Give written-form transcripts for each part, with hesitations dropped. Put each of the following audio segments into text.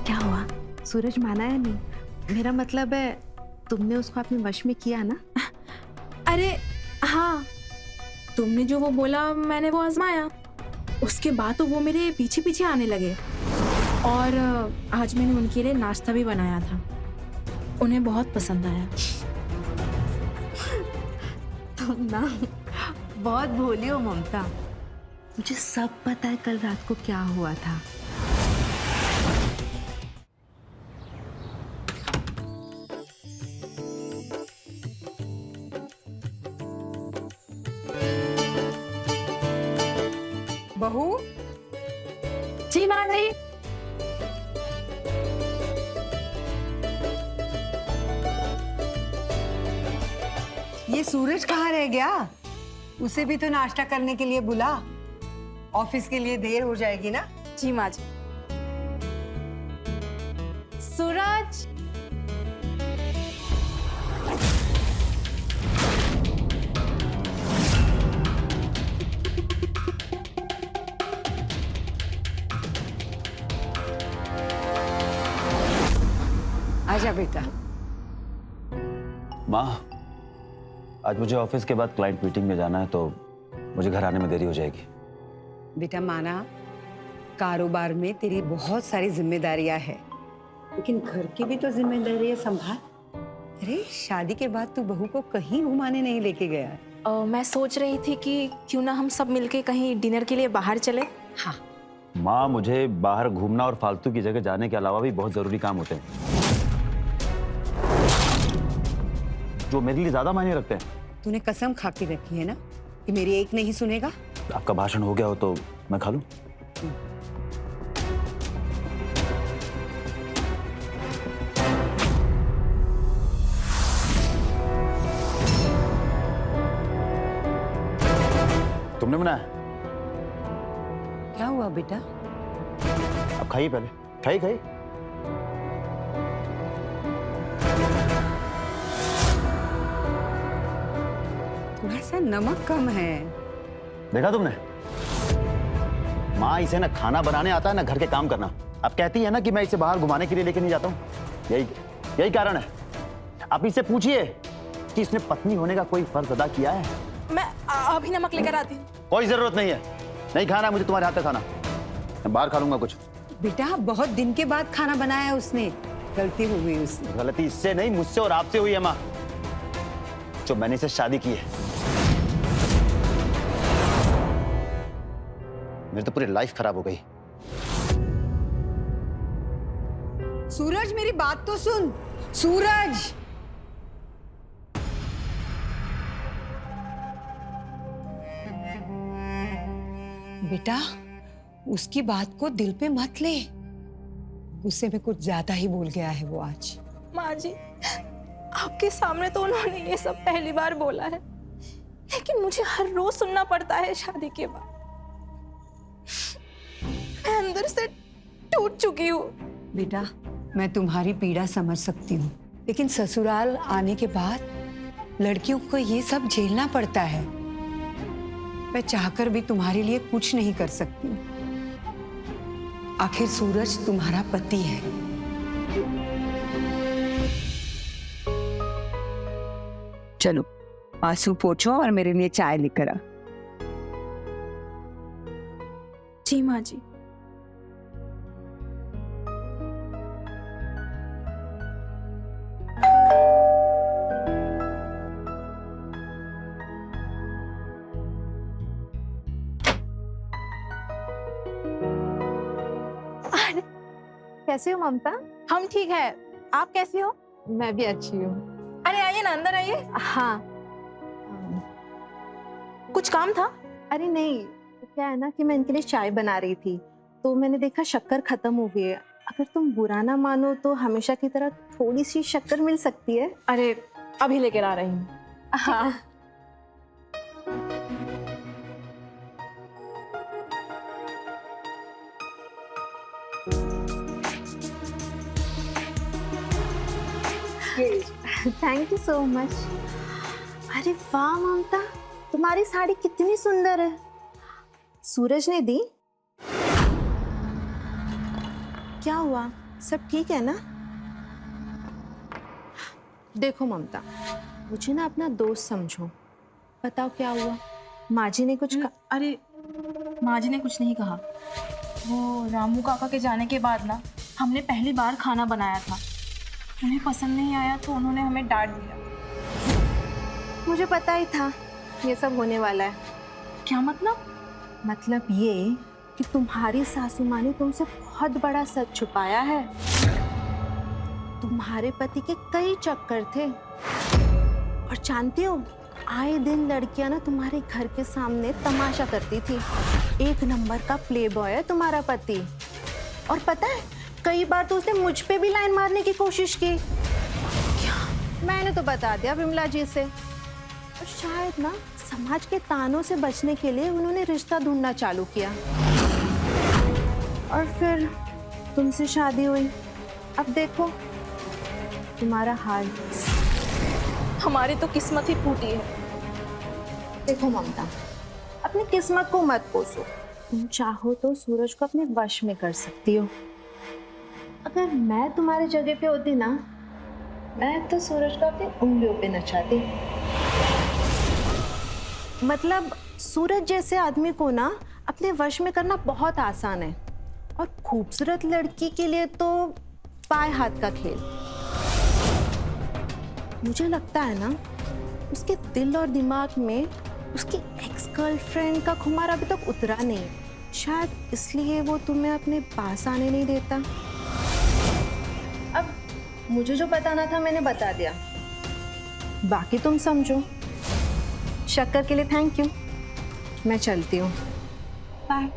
क्या हुआ? सूरज माना या नहीं? मेरा मतलब है तुमने उसको अपने वश में किया ना? अरे हाँ, तुमने जो वो बोला मैंने वो आजमाया। उसके बाद तो वो मेरे पीछे पीछे आने लगे और आज मैंने उनके लिए नाश्ता भी बनाया था। उन्हें बहुत पसंद आया। तुम ना बहुत भोली हो ममता। मुझे सब पता है कल रात को क्या हुआ था। बहू, जी माँ जी। ये सूरज कहाँ रह गया? उसे भी तो नाश्ता करने के लिए बुला। ऑफिस के लिए देर हो जाएगी ना। जी माँ जी। सूरज, आजा बेटा। माँ, आज मुझे ऑफिस के बाद क्लाइंट मीटिंग में जाना है तो मुझे घर आने में देरी हो जाएगी। बेटा माना, कारोबार में तेरी बहुत सारी जिम्मेदारियां हैं, लेकिन घर की भी तो जिम्मेदारियां संभाल। अरे शादी के बाद तू बहू को कहीं घुमाने नहीं लेके गया। मैं सोच रही थी कि क्यों ना हम सब मिलके कहीं डिनर के लिए बाहर चले। हाँ, माँ, मुझे बाहर घूमना और फालतू की जगह जाने के अलावा भी बहुत जरूरी काम होते हैं जो मेरे लिए ज्यादा मायने रखते हैं। तूने कसम खा के रखी है ना कि मेरी एक नहीं सुनेगा। आपका भाषण हो गया हो तो मैं खा लूं? तुमने बनाया? क्या हुआ बेटा? अब खाइए, पहले खाइए खाइए। थोड़ा सा नमक कम है। देखा तुमने? माँ, इसे ना खाना बनाने आता है ना घर के काम करना। अब कहती है ना कि मैं इसे बाहर घुमाने के लिए लेके नहीं जाता हूँ। यही कारण है। आप इससे पूछिए कि इसने पत्नी होने का कोई फर्ज अदा किया है। मैं अभी नमक लेकर आती हूँ। कोई जरूरत नहीं है। नहीं खाना मुझे तुम्हारे हाथ का खाना। मैं बाहर खा लूंगा कुछ। बेटा बहुत दिन के बाद खाना बनाया उसने, गलती हो गई उससे। गलती इससे नहीं, मुझसे और आपसे हुई है माँ, जो मैंने इसे शादी की है। मेरी तो पूरी लाइफ खराब हो गई। सूरज मेरी बात तो सुन। सूरज, बेटा उसकी बात को दिल पे मत ले। गुस्से में कुछ ज्यादा ही बोल गया है वो आज। माँ जी, आपके सामने तो उन्होंने ये सब पहली बार बोला है, लेकिन मुझे हर रोज सुनना पड़ता है शादी के बाद। मैं अंदर से टूट चुकी हूँ। बेटा मैं तुम्हारी पीड़ा समझ सकती हूँ, लेकिन ससुराल आने के बाद लड़कियों को ये सब झेलना पड़ता है। मैं चाहकर भी तुम्हारे लिए कुछ नहीं कर सकती। आखिर सूरज तुम्हारा पति है। चलो आंसू पोंछो और मेरे लिए चाय लेकर आ। जी माँ जी। कैसे हो ममता? हम ठीक है, आप कैसी हो? मैं भी अच्छी हूँ। अरे आइए ना, अंदर आइए। हाँ। कुछ काम था? अरे नहीं, तो क्या है ना कि मैं इनके लिए चाय बना रही थी तो मैंने देखा शक्कर खत्म हो गई है। अगर तुम बुरा ना मानो तो हमेशा की तरह थोड़ी सी शक्कर मिल सकती है। अरे अभी लेकर आ रही हूँ। हाँ। Thank you so much. अरे वाह ममता, तुम्हारी साड़ी कितनी सुंदर है। सूरज ने दी? क्या हुआ? सब ठीक है ना? देखो ममता, मुझे ना अपना दोस्त समझो। बताओ क्या हुआ? माँ जी ने कुछ अरे माँ जी ने कुछ नहीं कहा। वो रामू काका के जाने के बाद ना हमने पहली बार खाना बनाया था, उन्हें पसंद नहीं आया तो उन्होंने हमें डांट दिया। मुझे पता ही था ये सब होने वाला है। क्या मतलब? मतलब ये कि तुम्हारी सासू माँ ने तुमसे बहुत बड़ा सच छुपाया है। तुम्हारे पति के कई चक्कर थे और जानती हो, आए दिन लड़कियां ना तुम्हारे घर के सामने तमाशा करती थी। एक नंबर का प्ले बॉय है तुम्हारा पति। और पता है, कई बार तो उसने मुझ पे भी लाइन मारने की कोशिश की। क्या? मैंने तो बता दिया विमला जी से। और शायद ना समाज के तानों से बचने के लिए उन्होंने रिश्ता ढूंढना चालू किया और फिर तुमसे शादी हुई। अब देखो तुम्हारा हाल। हमारी तो किस्मत ही फूटी है। देखो ममता, अपनी किस्मत को मत कोसो। तुम चाहो तो सूरज को अपने वश में कर सकती हो। अगर मैं तुम्हारी जगह पे होती ना, मैं तो सूरज को अपनी उंगलियों पे नचाती। मतलब सूरज जैसे आदमी को ना अपने वश में करना बहुत आसान है, और खूबसूरत लड़की के लिए तो पाए हाथ का खेल। मुझे लगता है ना, उसके दिल और दिमाग में उसकी एक्स गर्लफ्रेंड का खुमार अभी तक उतरा नहीं। शायद इसलिए वो तुम्हें अपने पास आने नहीं देता। अब मुझे जो बताना था मैंने बता दिया, बाकी तुम समझो। शक्कर के लिए थैंक यू। मैं चलती हूँ, बाय।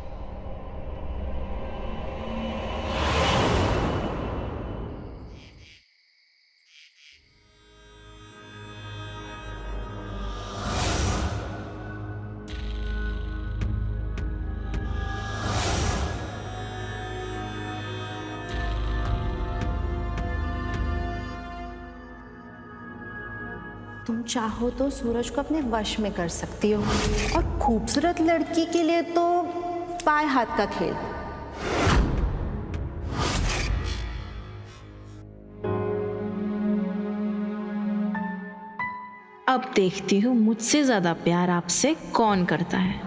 तुम चाहो तो सूरज को अपने वश में कर सकती हो, और खूबसूरत लड़की के लिए तो पाए हाथ का खेल। अब देखती हूँ मुझसे ज्यादा प्यार आपसे कौन करता है।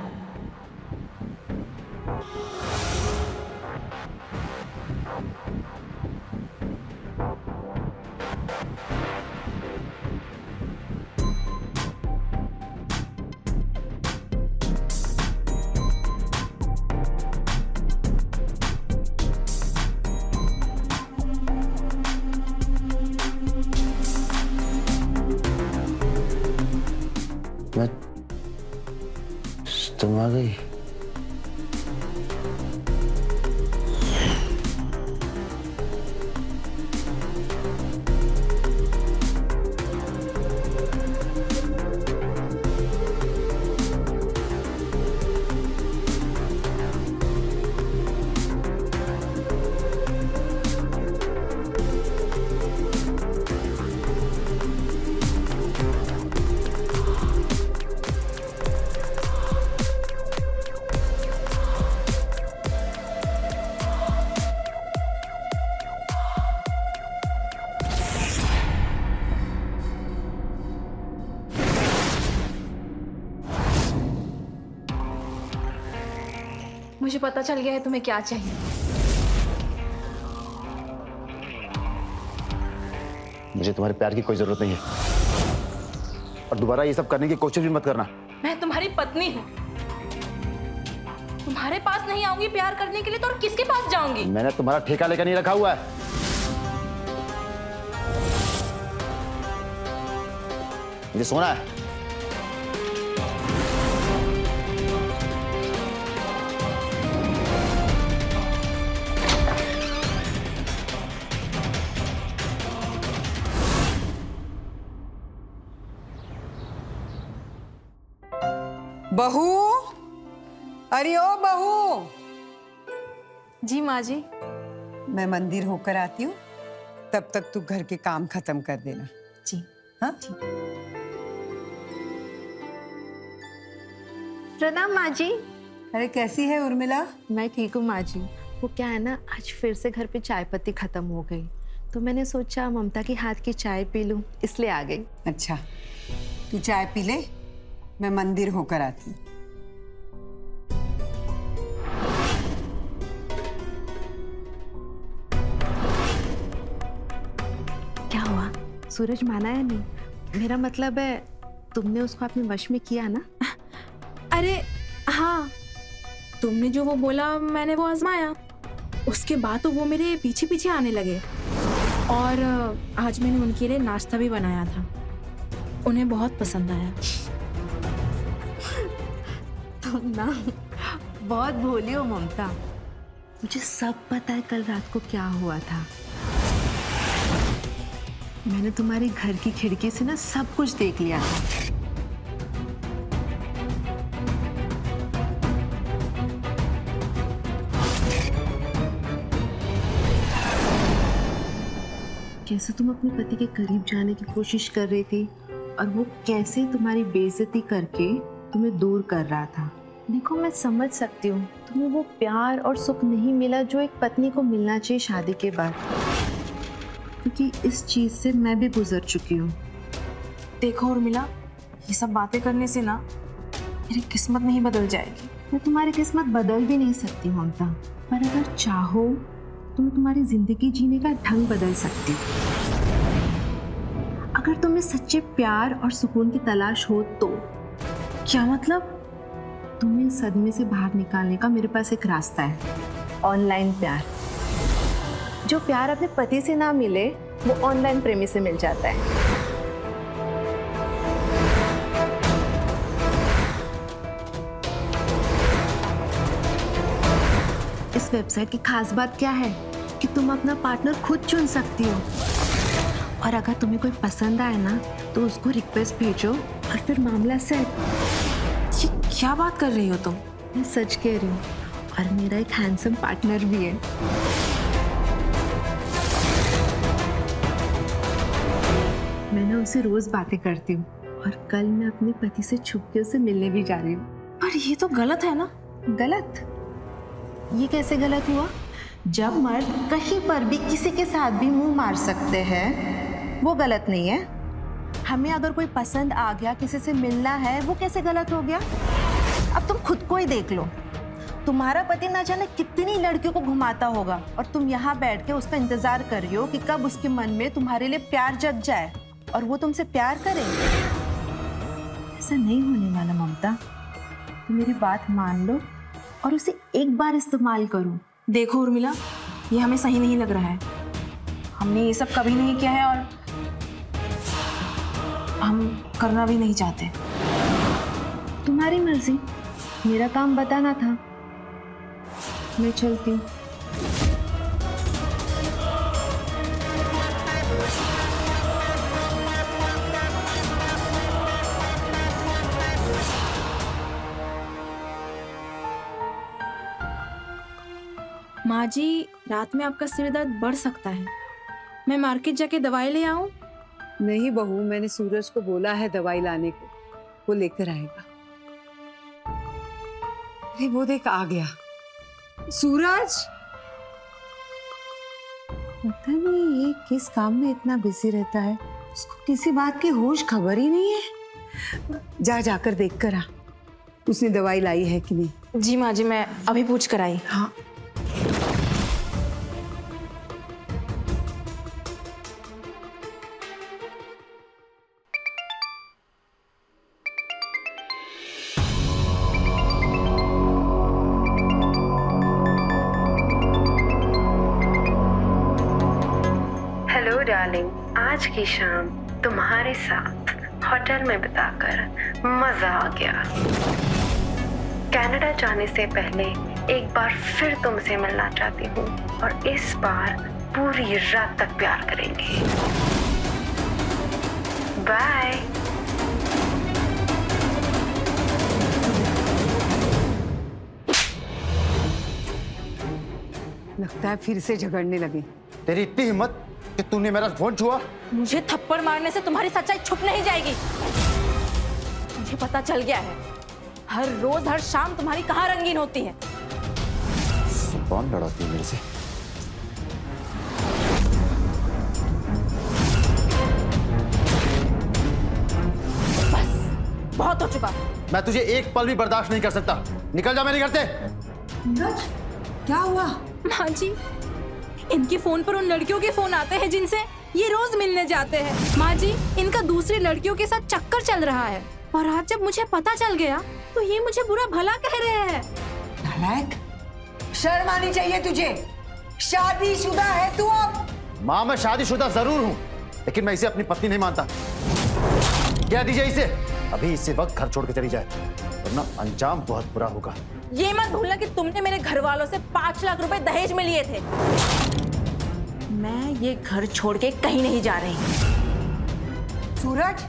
मैं तुम आ गई। मुझे पता चल गया है तुम्हें क्या चाहिए। मुझे तुम्हारे प्यार की कोई जरूरत नहीं है, और दोबारा ये सब करने की कोशिश भी मत करना। मैं तुम्हारी पत्नी हूँ, तुम्हारे पास नहीं आऊंगी प्यार करने के लिए तो और किसके पास जाऊंगी? मैंने तुम्हारा ठेका लेकर नहीं रखा हुआ है। मुझे सोना है। बहू, अरे ओ बहू। जी माँ जी। मैं मंदिर होकर आती हूँ, तब तक तू घर के काम खत्म कर देना। जी हाँ? प्रणाम माँ जी। अरे कैसी है उर्मिला? मैं ठीक हूँ माँ जी। वो क्या है ना, आज फिर से घर पे चाय पत्ती खत्म हो गई, तो मैंने सोचा ममता की हाथ की चाय पी लूं, इसलिए आ गई। अच्छा, तू चाय पी ले, मैं मंदिर होकर आती हूँ। क्या हुआ, सूरज माना या नहीं? मेरा मतलब है तुमने उसको अपने वश में किया ना? अरे हाँ, तुमने जो वो बोला मैंने वो आजमाया, उसके बाद तो वो मेरे पीछे पीछे आने लगे। और आज मैंने उनके लिए नाश्ता भी बनाया था, उन्हें बहुत पसंद आया। तुम ना बहुत भोली हो ममता, मुझे सब पता है कल रात को क्या हुआ था। मैंने तुम्हारे घर की खिड़की से ना सब कुछ देख लिया था। कैसे तुम अपने पति के करीब जाने की कोशिश कर रही थी और वो कैसे तुम्हारी बेइज्जती करके तुम्हें दूर कर रहा था। देखो, मैं समझ सकती हूँ तुम्हें वो प्यार और सुख नहीं मिला जो एक पत्नी को मिलना चाहिए शादी के बाद, क्योंकि इस चीज से मैं भी गुजर चुकी हूँ। देखो उर्मिला, ये सब बातें करने से ना मेरी किस्मत नहीं बदल जाएगी। मैं तुम्हारी किस्मत बदल भी नहीं सकती ममता, पर अगर चाहो तो मैं तुम्हारी जिंदगी जीने का ढंग बदल सकती हूँ। अगर तुम्हें सच्चे प्यार और सुकून की तलाश हो तो। क्या मतलब? तुम्हें सदमे से बाहर निकालने का मेरे पास एक रास्ता है, ऑनलाइन प्यार। जो प्यार अपने पति से ना मिले वो ऑनलाइन प्रेमी से मिल जाता है। इस वेबसाइट की खास बात क्या है कि तुम अपना पार्टनर खुद चुन सकती हो, और अगर तुम्हें कोई पसंद आए ना तो उसको रिक्वेस्ट भेजो और फिर मामला सेट। ये क्या बात कर रही हो तुम? मैं सच कह रही हूँ, और मेरा एक हैंडसम पार्टनर भी है। मैं ना उसे रोज बातें करती हूँ, और कल मैं अपने पति से छुप के उसे मिलने भी जा रही हूँ। पर ये तो गलत है ना? गलत? ये कैसे गलत हुआ? जब मर्द कहीं पर भी किसी के साथ भी मुंह मार सकते हैं वो गलत नहीं है। हमें अगर कोई पसंद आ गया, किसी से मिलना है, वो कैसे गलत हो गया? अब तुम खुद को ही देख लो, तुम्हारा पति ना जाने कितनी लड़कियों को घुमाता होगा, और तुम यहाँ बैठ के उसका इंतजार कर रही हो कि कब उसके मन में तुम्हारे लिए प्यार जग जाए और वो तुमसे प्यार करे। ऐसा नहीं होने वाला ममता, तुम मेरी बात मान लो और उसे एक बार इस्तेमाल करो। देखो उर्मिला, ये हमें सही नहीं लग रहा है। हमने ये सब कभी नहीं किया है और हम करना भी नहीं चाहते। तुम्हारी मर्जी, मेरा काम बताना था। मैं चलती हूँ। माँ जी, रात में आपका सिर दर्द बढ़ सकता है, मैं मार्केट जाके दवाई ले आऊं? नहीं बहू, मैंने सूरज को बोला है दवाई लाने को, वो लेकर आएगा। अरे वो देख, आ गया सूरज। पता नहीं ये किस काम में इतना बिजी रहता है, उसको किसी बात की होश खबर ही नहीं है। जाकर देख कर आ, उसने दवाई लाई है कि नहीं। जी माँ जी, मैं अभी पूछ कर आई। हाँ। हेलो डार्लिंग, आज की शाम तुम्हारे साथ होटल में बिताकर मजा आ गया। कनाडा जाने से पहले एक बार फिर तुमसे मिलना चाहती हूँ, और इस बार पूरी रात तक प्यार करेंगे। बाय। लगता है फिर से झगड़ने लगे। तेरी इतनी हिम्मत कि तूने मेरा फोन छुआ? मुझे थप्पड़ मारने से तुम्हारी सच्चाई छुप नहीं जाएगी। मुझे पता चल गया है, हर रोज हर शाम तुम्हारी कहाँ रंगीन होती है। कौन लड़ाती है मेरे से? बहुत हो चुका। मैं तुझे एक पल भी बर्दाश्त नहीं कर सकता। निकल जा मेरे घर से। नीरज, क्या हुआ? माँ जी, इनके फोन पर उन लड़कियों के फोन आते हैं जिनसे ये रोज मिलने जाते हैं। माँ जी, इनका दूसरी लड़कियों के साथ चक्कर चल रहा है और आज जब मुझे पता चल गया तो ये मुझे बुरा भला कह रहे हैं। नालायक, शर्म आनी चाहिए तुझे। शादीशुदा है तू अब। माँ, मैं शादीशुदा जरूर हूँ, लेकिन मैं इसे अपनी पत्नी नहीं मानता। क्या दीजिए इसे, अभी इसी वक्त घर छोड़ के चली जाए, वरना अंजाम बहुत बुरा होगा। ये मत भूलना कि तुमने मेरे घर वालों से 5 लाख रुपए दहेज में लिए थे। मैं ये घर छोड़ के कहीं नहीं जा रही। सूरज,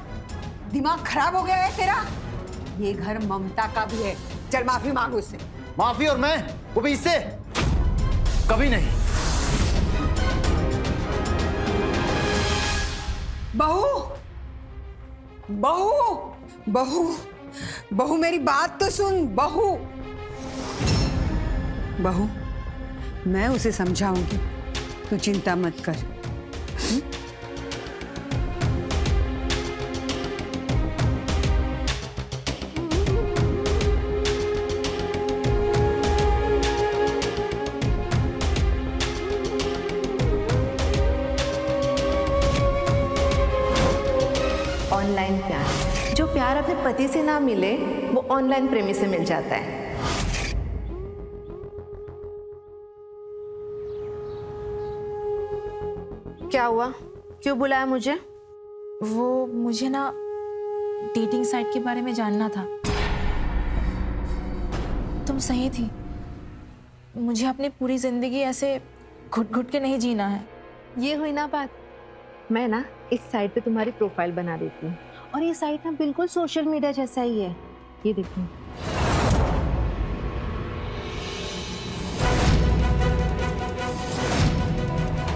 दिमाग खराब हो गया है तेरा? ये घर ममता का भी है। चल माफी मांग उससे। माफी? और मैं, वो भी इससे? कभी नहीं। बहू, बहू, बहू, बहू, मेरी बात तो सुन। बहू, बहू, मैं उसे समझाऊंगी, तू चिंता मत कर। ऑनलाइन प्यार, जो प्यार अपने पति से ना मिले वो ऑनलाइन प्रेमी से मिल जाता है। क्या हुआ, क्यों बुलाया मुझे? वो मुझे ना डेटिंग साइट के बारे में जानना था। तुम सही थी, मुझे अपनी पूरी जिंदगी ऐसे घुट घुट के नहीं जीना है। ये हुई ना बात। मैं ना इस साइट पे तुम्हारी प्रोफाइल बना देती हूँ, और ये साइट ना बिल्कुल सोशल मीडिया जैसा ही है। ये देखो,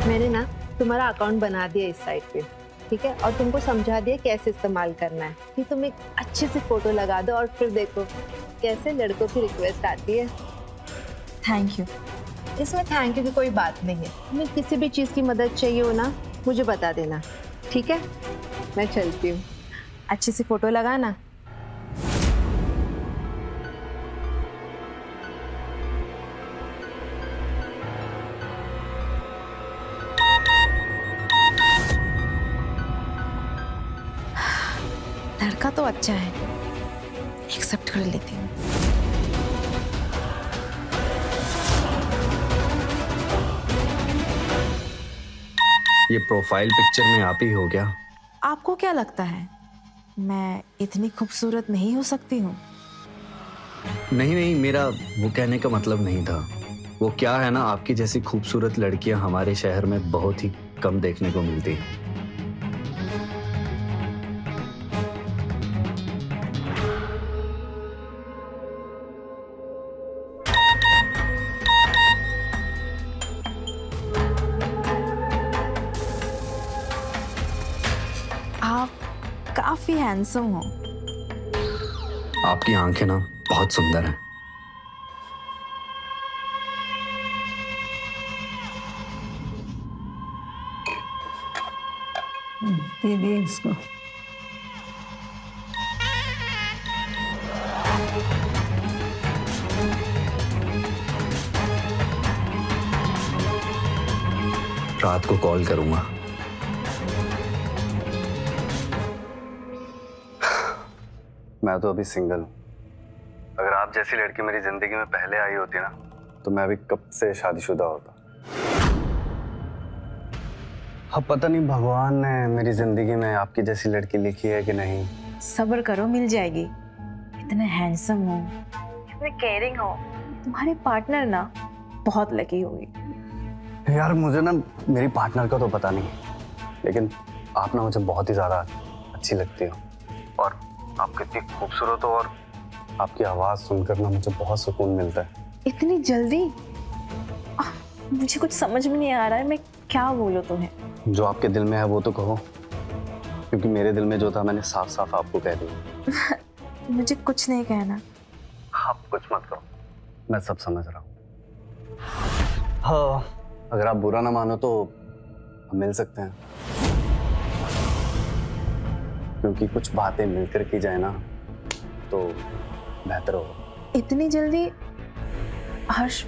मैंने ना तुम्हारा अकाउंट बना दिया इस साइट पे, ठीक है? और तुमको समझा दिया कैसे इस्तेमाल करना है। कि तुम एक अच्छे से फोटो लगा दो और फिर देखो कैसे लड़कों की रिक्वेस्ट आती है। Thank you. इसमें थैंक यू की कोई बात नहीं है। तुम्हें किसी भी चीज़ की मदद चाहिए हो ना, मुझे बता देना, ठीक है? मैं चलती हूँ, अच्छी सी फोटो लगाना। लड़का तो अच्छा है, एक्सेप्ट कर लेती हूँ। ये प्रोफाइल पिक्चर में आप ही हो क्या? आपको क्या लगता है मैं इतनी खूबसूरत नहीं हो सकती हूँ? नहीं नहीं, मेरा वो कहने का मतलब नहीं था। वो क्या है ना, आपकी जैसी खूबसूरत लड़कियां हमारे शहर में बहुत ही कम देखने को मिलती हैं। आप काफी हैंडसम हो। आपकी आंखें ना बहुत सुंदर हैं। दे दे इसको। रात को कॉल करूंगा। मैं तो अभी सिंगल हूँ। अगर आप जैसी लड़की मेरी जिंदगी में पहले आई होती ना, तो मैं अभी कब से शादीशुदा होता। अब पता नहीं भगवान ने मेरी जिंदगी में आपकी जैसी लड़की लिखी है कि नहीं। सब्र करो, मिल जाएगी। इतने हैंडसम हो, इतने केयरिंग हो, तुम्हारे पार्टनर ना बहुत लकी होगी। यार मुझे ना मेरी पार्टनर का तो पता नहीं, लेकिन आप ना मुझे बहुत ही ज्यादा अच्छी लगती हो, और आप कितनी खूबसूरत हो, और आपकी आवाज सुनकर ना मुझे बहुत सुकून मिलता है। इतनी जल्दी? मुझे कुछ समझ में नहीं आ रहा है, मैं क्या बोलूं तुम्हें। जो आपके दिल में है वो तो कहो, क्योंकि मेरे दिल में जो था मैंने साफ साफ आपको कह दिया। मुझे कुछ नहीं कहना। आप कुछ मत करो, मैं सब समझ रहा हूँ। हाँ, अगर आप बुरा ना मानो तो हम मिल सकते हैं, क्योंकि कुछ बातें मिलकर की जाए ना तो बेहतर होगा। इतनी जल्दी? हर्ष,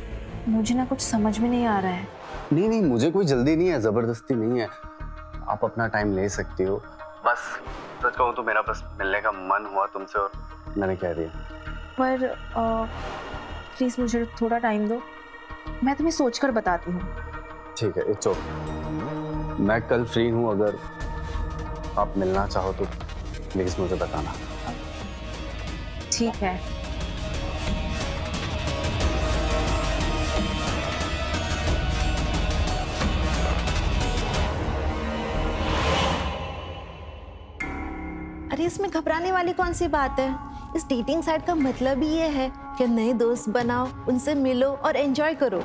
मुझे ना कुछ समझ में नहीं आ रहा है। नहीं नहीं, मुझे कोई जल्दी नहीं है, जबरदस्ती नहीं है, आप अपना टाइम ले सकती हो। बस सच कहूँ तो मेरा बस मिलने का मन हुआ तुमसे और मैंने कह दिया। पर प्लीज मुझे थोड़ा टाइम दो, मैं तुम्हें सोचकर बताती हूँ। ठीक है, इट्स ओके। मैं कल फ्री हूँ, अगर आप मिलना चाहो तो प्लीज मुझे बताना। ठीक है। अरे इसमें घबराने वाली कौन सी बात है? इस डेटिंग साइट का मतलब ही ये है कि नए दोस्त बनाओ, उनसे मिलो और एंजॉय करो।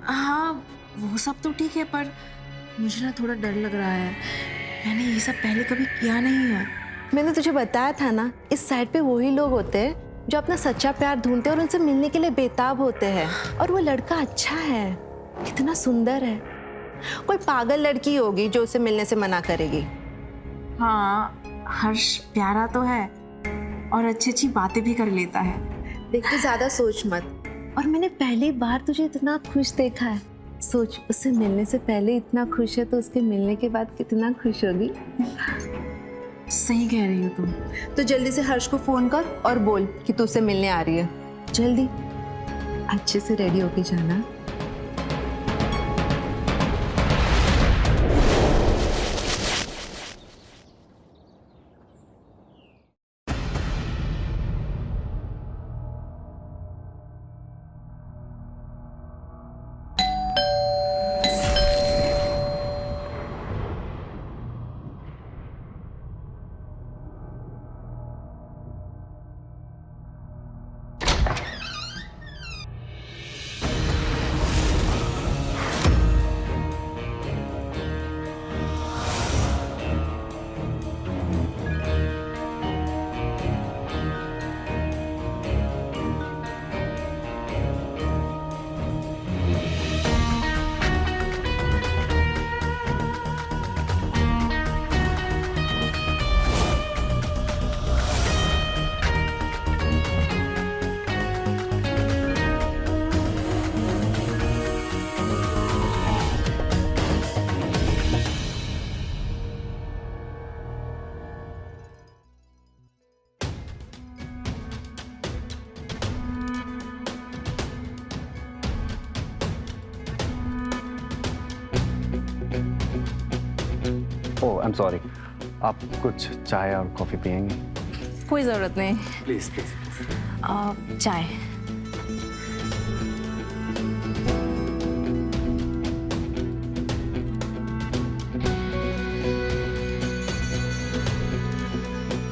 हाँ, वो सब तो ठीक है, पर मुझे ना थोड़ा डर लग रहा है। मैंने ये सब पहले कभी किया नहीं है। मैंने तुझे बताया था ना, इस साइट पे वही लोग होते हैं जो अपना सच्चा प्यार ढूंढते हैं और उनसे मिलने के लिए बेताब होते हैं। और वो लड़का अच्छा है, कितना सुंदर है। कोई पागल लड़की होगी जो उसे मिलने से मना करेगी। हाँ, हर्ष प्यारा तो है और अच्छी अच्छी बातें भी कर लेता है। देख, तू ज्यादा सोच मत। और मैंने पहली बार तुझे इतना खुश देखा है। सोच, उससे मिलने से पहले इतना खुश है तो उसके मिलने के बाद कितना खुश होगी। सही कह रही हो तुम। तो जल्दी से हर्ष को फोन कर और बोल कि तू उससे मिलने आ रही है। जल्दी, अच्छे से रेडी होके जाना। Oh, I am sorry. आप कुछ चाय और कॉफी पियेंगे? कोई जरूरत नहीं। Please please. चाय।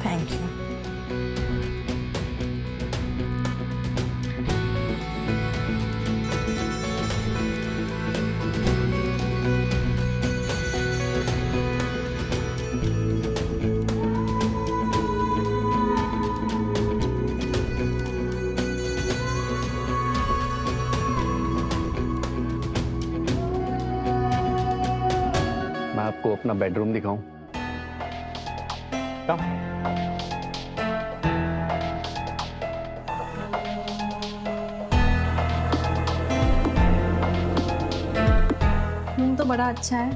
Thank you. मैं आपको अपना बेडरूम दिखाऊं? Come. रूम तो बड़ा अच्छा है।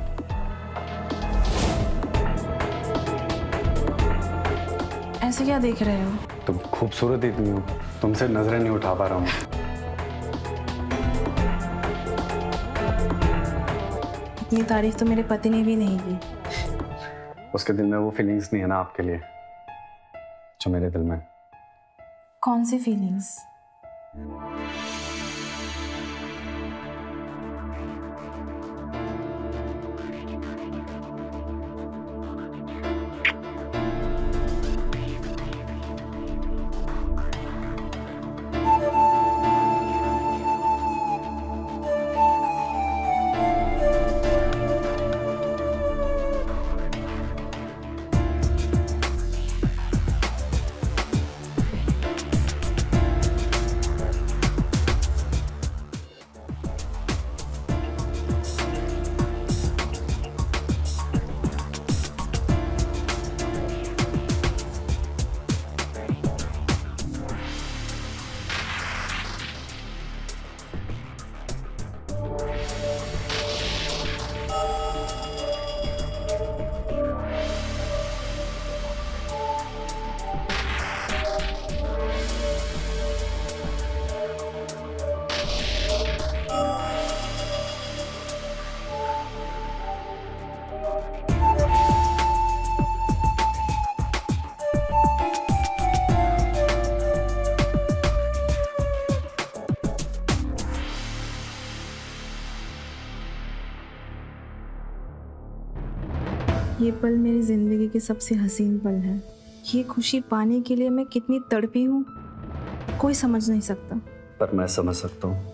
ऐसे क्या देख रहे हो? तुम खूबसूरत इतनी हो, तुमसे नजरें नहीं उठा पा रहा हूँ। इतनी तारीफ तो मेरे पति ने भी नहीं की। उसके दिल में वो फीलिंग्स नहीं है ना आपके लिए जो मेरे दिल में। कौन सी फीलिंग्स? ये पल मेरी जिंदगी के सबसे हसीन पल है। ये खुशी पाने के लिए मैं कितनी तड़पी हूँ, कोई समझ नहीं सकता। पर मैं समझ सकता हूँ।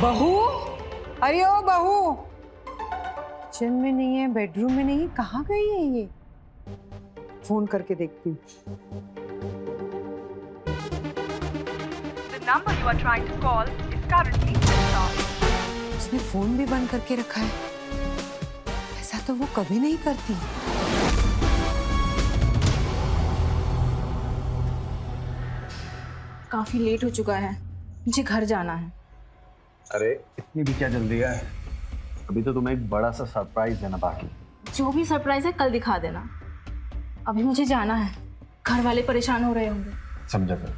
बहू, अरे ओ बहू, किचन में नहीं है, बेडरूम में नहीं है, कहाँ गई है ये? फोन करके देखती हूँ। उसने फोन भी बंद करके रखा है। ऐसा तो वो कभी नहीं करती। काफी लेट हो चुका है, मुझे घर जाना है। अरे इतनी भी क्या जल्दी है? अभी तो तुम्हें एक बड़ा सा सरप्राइज देना बाकी। जो भी सरप्राइज है कल दिखा देना, अभी मुझे जाना है। घर वाले परेशान हो रहे होंगे। समझा कर,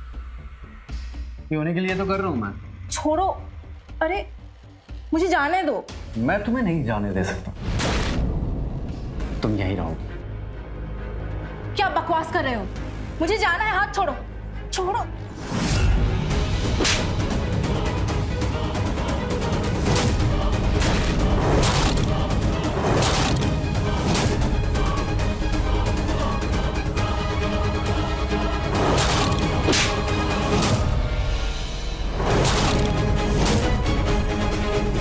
ये होने के लिए तो कर रहा हूँ मैं। छोड़ो, अरे मुझे जाने दो। मैं तुम्हें नहीं जाने दे सकता, तुम यहीं रहोगी। क्या बकवास कर रहे हो? मुझे जाना है, हाथ छोड़ो, छोड़ो।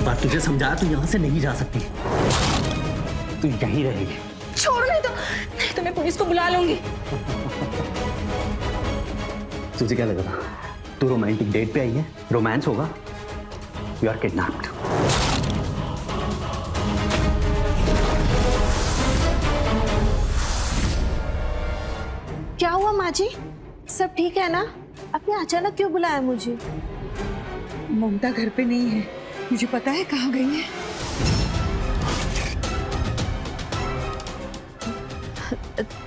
बात तुझे समझाया, तू यहाँ से नहीं जा सकती, तू यहीं रहेगी। छोड़ो, नहीं तो मैं पुलिस को बुला लूंगी। तुझे क्या लगा था तू रोमांटिक डेट पे आई है, रोमांस होगा? You are kidnapped. क्या हुआ माँ जी, सब ठीक है ना? आपने अचानक क्यों बुलाया मुझे? ममता घर पे नहीं है, मुझे पता है कहाँ गई है।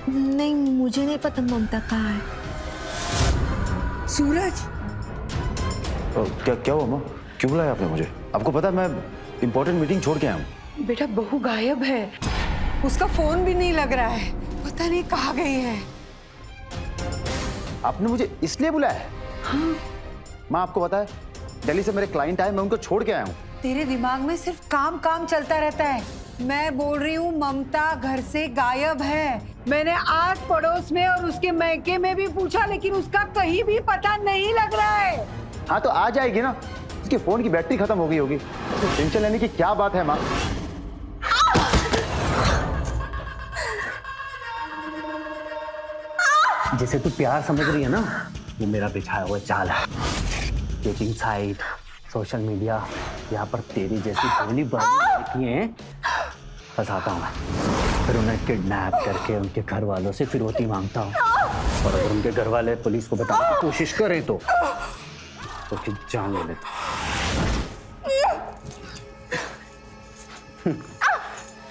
नहीं, मुझे नहीं पता ममता कहाँ है। सूरज, क्या हुआ माँ? क्यों बुलाया आपने मुझे? आपको पता है मैं इंपॉर्टेंट मीटिंग छोड़ के आया हूँ। बेटा बहू गायब है, उसका फोन भी नहीं लग रहा है, पता नहीं कहाँ गई है। आपने मुझे इसलिए बुलाया है? हाँ। माँ आपको पता है दिल्ली से मेरे क्लाइंट आए, मैं उनको छोड़ के आया हूँ। तेरे दिमाग में सिर्फ काम काम चलता रहता है। मैं बोल रही हूँ ममता घर से गायब है। मैंने आस पड़ोस में और उसके मैके में भी पूछा, लेकिन उसका कहीं भी पता नहीं लग रहा है। हाँ तो आ जाएगी ना, उसके फोन की बैटरी खत्म हो गई होगी। तो टेंशन लेने की क्या बात है माँ? जिसे तू प्यार समझ रही है ना, वो मेरा बिछाया हुआ चाल है। डेटिंग साइट, सोशल मीडिया, यहाँ पर तेरी जैसी भोली लड़कियां फंसाता हूँ मैं, फिर उन्हें किडनैप करके उनके घर वालों से फिरौती मांगता हूँ। और अगर उनके घर वाले पुलिस को बताने की कोशिश करें तो फिर जान ले लेता।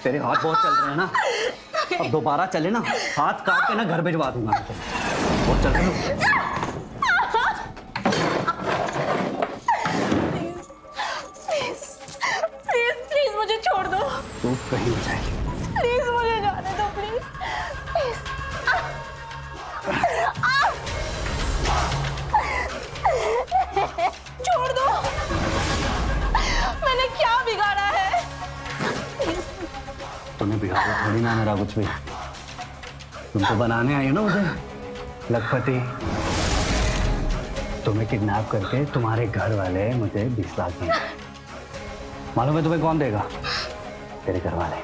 तेरे हाथ बहुत चल रहे हैं ना, अब दोबारा चले ना, हाथ काट के ना घर भिजवा दूंगा मैं तुम्हें। बहुत चल रहे हो। प्लीज मुझे छोड़ दो। तू कहीं नहीं जाएगी। प्लीज मुझे जाने दो, प्लीज। छोड़ दो, मैंने क्या बिगाड़ा है? तुम्हें बिगाड़ा थोड़ी ना मेरा कुछ भी। तुमको बनाने आई हो ना मुझे लखपति। तुम्हें किडनैप करके तुम्हारे घर वाले मुझे 20 लाख देंगे। मालूम है तुम्हें कौन देगा? तेरे घर वाले।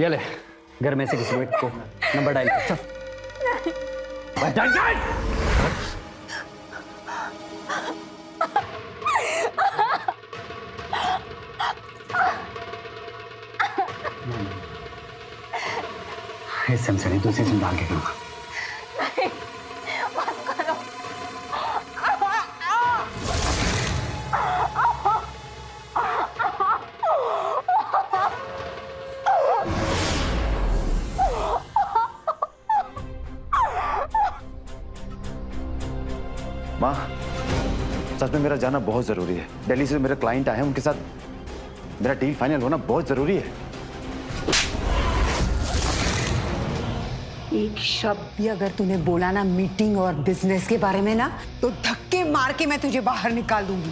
ये ले, घर में से किसी को नंबर डायल कर। चल इस सिम से नहीं, दूसरी सिम डाल के करूँगा। माँ सच में मेरा जाना बहुत जरूरी है। दिल्ली से मेरे क्लाइंट आए हैं, उनके साथ मेरा डील फाइनल होना बहुत जरूरी है। एक शब्द भी अगर तूने बोला ना मीटिंग और बिजनेस के बारे में ना, तो धक्के मार के मैं तुझे बाहर निकाल दूंगी।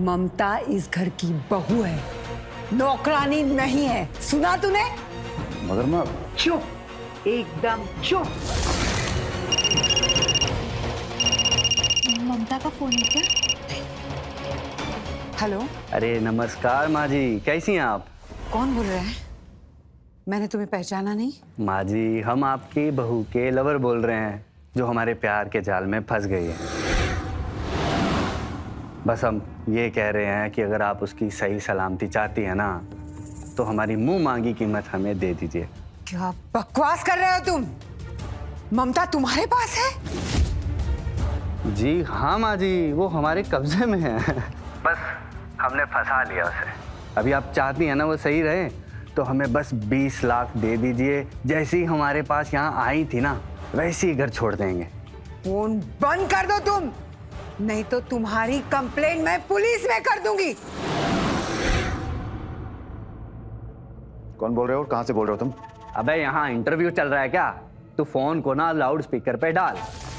ममता इस घर की बहू है, नौकरानी नहीं है, सुना तूने? मगर माँ, चुप, एकदम चुप। ममता का फोन है क्या? हेलो, अरे नमस्कार माँ जी, कैसी हैं आप? कौन बोल रहा है? मैंने तुम्हें पहचाना नहीं। माँ जी, हम आपकी बहू के लवर बोल रहे हैं, जो हमारे प्यार के जाल में फंस गई है। बस हम ये कह रहे हैं कि अगर आप उसकी सही सलामती चाहती हैं ना, तो हमारी मुंह मांगी कीमत हमें दे दीजिए। क्या बकवास कर रहे हो तुम? ममता तुम्हारे पास है? जी हाँ माँ जी, वो हमारे कब्जे में है। बस हमने फंसा लिया उसे। अभी आप चाहती हैं ना वो सही रहे, तो हमें बस 20 लाख दे दीजिए। जैसे ही हमारे पास यहाँ आई थी ना, वैसे ही घर छोड़ देंगे। फोन बंद कर दो तुम, नहीं तो तुम्हारी कंप्लेंट मैं पुलिस में कर दूंगी। कौन बोल रहे हो और कहाँ से बोल रहे हो तुम? अबे यहाँ इंटरव्यू चल रहा है क्या? तू फोन को ना लाउड स्पीकर पे डाल।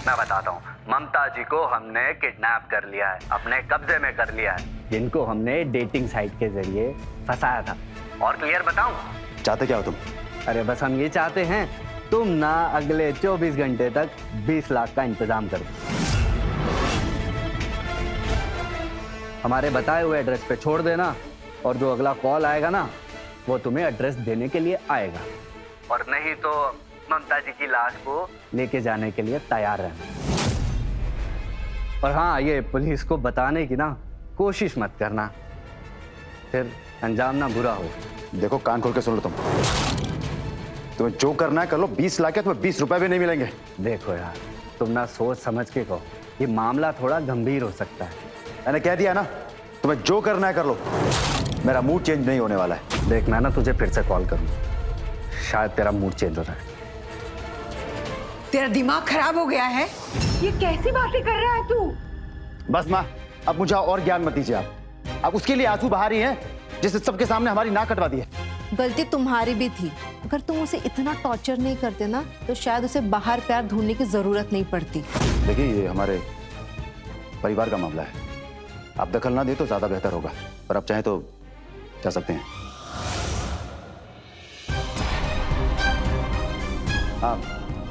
मैं बताता हूँ, ममता जी को हमने किडनैप कर लिया है, अपने कब्जे में कर लिया है, जिनको हमने डेटिंग साइट के जरिए फंसाया था। और क्लियर बताऊं? चाहते क्या हो तुम? अरे बस हम ये चाहते हैं, तुम ना अगले 24 घंटे तक 20 लाख का इंतजाम कर दो। हमारे बताए हुए एड्रेस पे छोड़ देना, और जो अगला कॉल आएगा ना, वो तुम्हें एड्रेस देने के लिए आएगा। और नहीं तो ममता जी की लाश को लेके जाने के लिए तैयार रहना। और हाँ, ये पुलिस को बताने की ना कोशिश मत करना, फिर अंजाम ना बुरा हो। देखो, कान खोल के सुन लो तुम। तुम्हें जो करना है कर लो, 20 लाख है, तुम्हें 20 रुपए भी नहीं मिलेंगे। देखो यार, तुम ना सोच समझ के कहो, ये मामला थोड़ा गंभीर हो सकता है। मैंने कह दिया ना, तुम्हें जो करना है कर लो, मेरा मूड चेंज नहीं होने वाला है। देख, मैं ना तुझे फिर से कॉल करूँ, शायद तेरा मूड चेंज हो रहा है। तेरा दिमाग खराब हो गया है? ये कैसी बातें कर रहा है तू? बस माँ, अब मुझे और ज्ञान मत दीजिए आप। अब उसके लिए आंसू बहा रही हैं, जिसने सबके सामने हमारी नाक कटवा दी है। गलती तुम्हारी भी थी। अगर तुम उसे इतना टॉर्चर नहीं करते ना, तो शायद उसे बाहर प्यार ढूंढने की जरूरत नहीं पड़ती। देखिए, ये हमारे परिवार का मामला है, आप दखल ना दे तो ज्यादा बेहतर होगा, पर आप चाहें तो जा सकते हैं। हाँ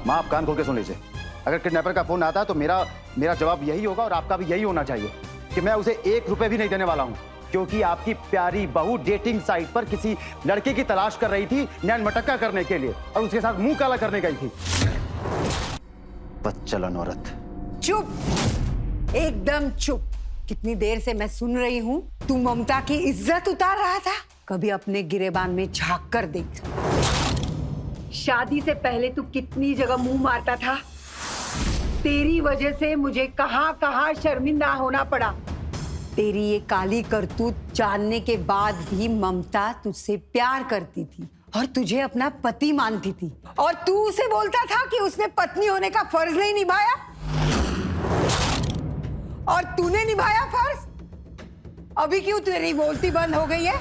माँ, आप कान खोल के सुन लीजिए। अगर किडनैपर का फोन आता है तो मेरा जवाब यही होगा, और आपका भी यही होना चाहिए कि मैं उसे 1 रुपए भी नहीं देने वाला हूँ, क्योंकि आपकी प्यारी बहू डेटिंग साइट पर किसी लड़के की तलाश कर रही थी, नैन मटक्का करने के लिए, और उसके साथ मुंह काला करने गई थी। बदचलन औरत। चुप, एकदम चुप। कितनी देर से मैं सुन रही हूँ, तू ममता की इज्जत उतार रहा था। कभी अपने गिरेबान में झांक कर देख। शादी से पहले तू कितनी जगह मुंह मारता था। तेरी वजह से मुझे कहां कहां शर्मिंदा होना पड़ा। तेरी ये काली करतूत जानने के बाद भी ममता तुझसे प्यार करती थी और तुझे अपना पति मानती थी, और तू उसे बोलता था कि उसने पत्नी होने का फर्ज नहीं निभाया, और तूने निभाया फर्ज। अभी क्यों तेरी बोलती बंद हो गई है?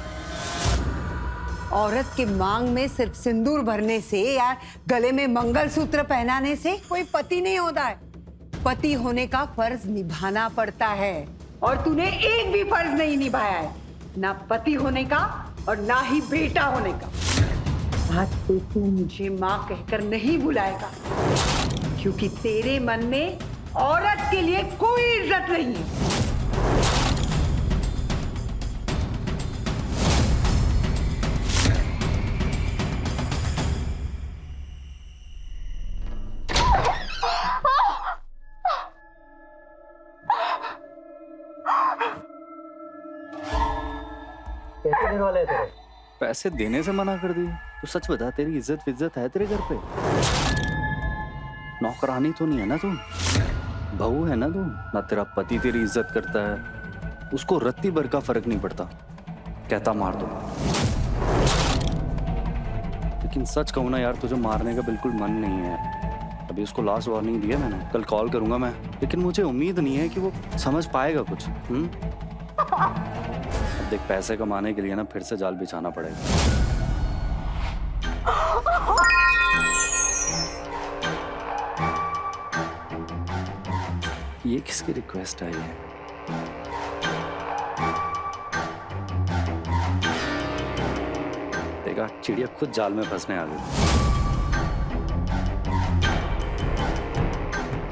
औरत के मांग में सिर्फ सिंदूर भरने से या गले में मंगलसूत्र पहनाने से कोई पति नहीं होता है। पति होने का फर्ज निभाना पड़ता है, और तूने एक भी फर्ज नहीं निभाया है, ना पति होने का और ना ही बेटा होने का। आज तो तू मुझे माँ कहकर नहीं बुलाएगा, क्योंकि तेरे मन में औरत के लिए कोई इज्जत नहीं है। कैसे दिन वाले तेरे? पैसे देने से मना कर दी? तो सच बता, तेरी इज्जत विज्जत है तेरे घर पे? नौकरानी तो नहीं है ना तू, बहू है ना तू। ना तेरा पति तेरी इज्जत करता है, उसको रत्ती भर का फर्क नहीं पड़ता, कहता मार दो। लेकिन सच कहूँ ना यार, तुझे मारने का बिल्कुल मन नहीं है। अभी उसको लास्ट वार्निंग दिया मैंने, कल कॉल करूंगा मैं, लेकिन मुझे उम्मीद नहीं है कि वो समझ पाएगा कुछ। अब देख, पैसे कमाने के लिए ना फिर से जाल बिछाना पड़ेगा। किसकी रिक्वेस्ट आई है? देखा, चिड़िया खुद जाल में फंसने आ गई।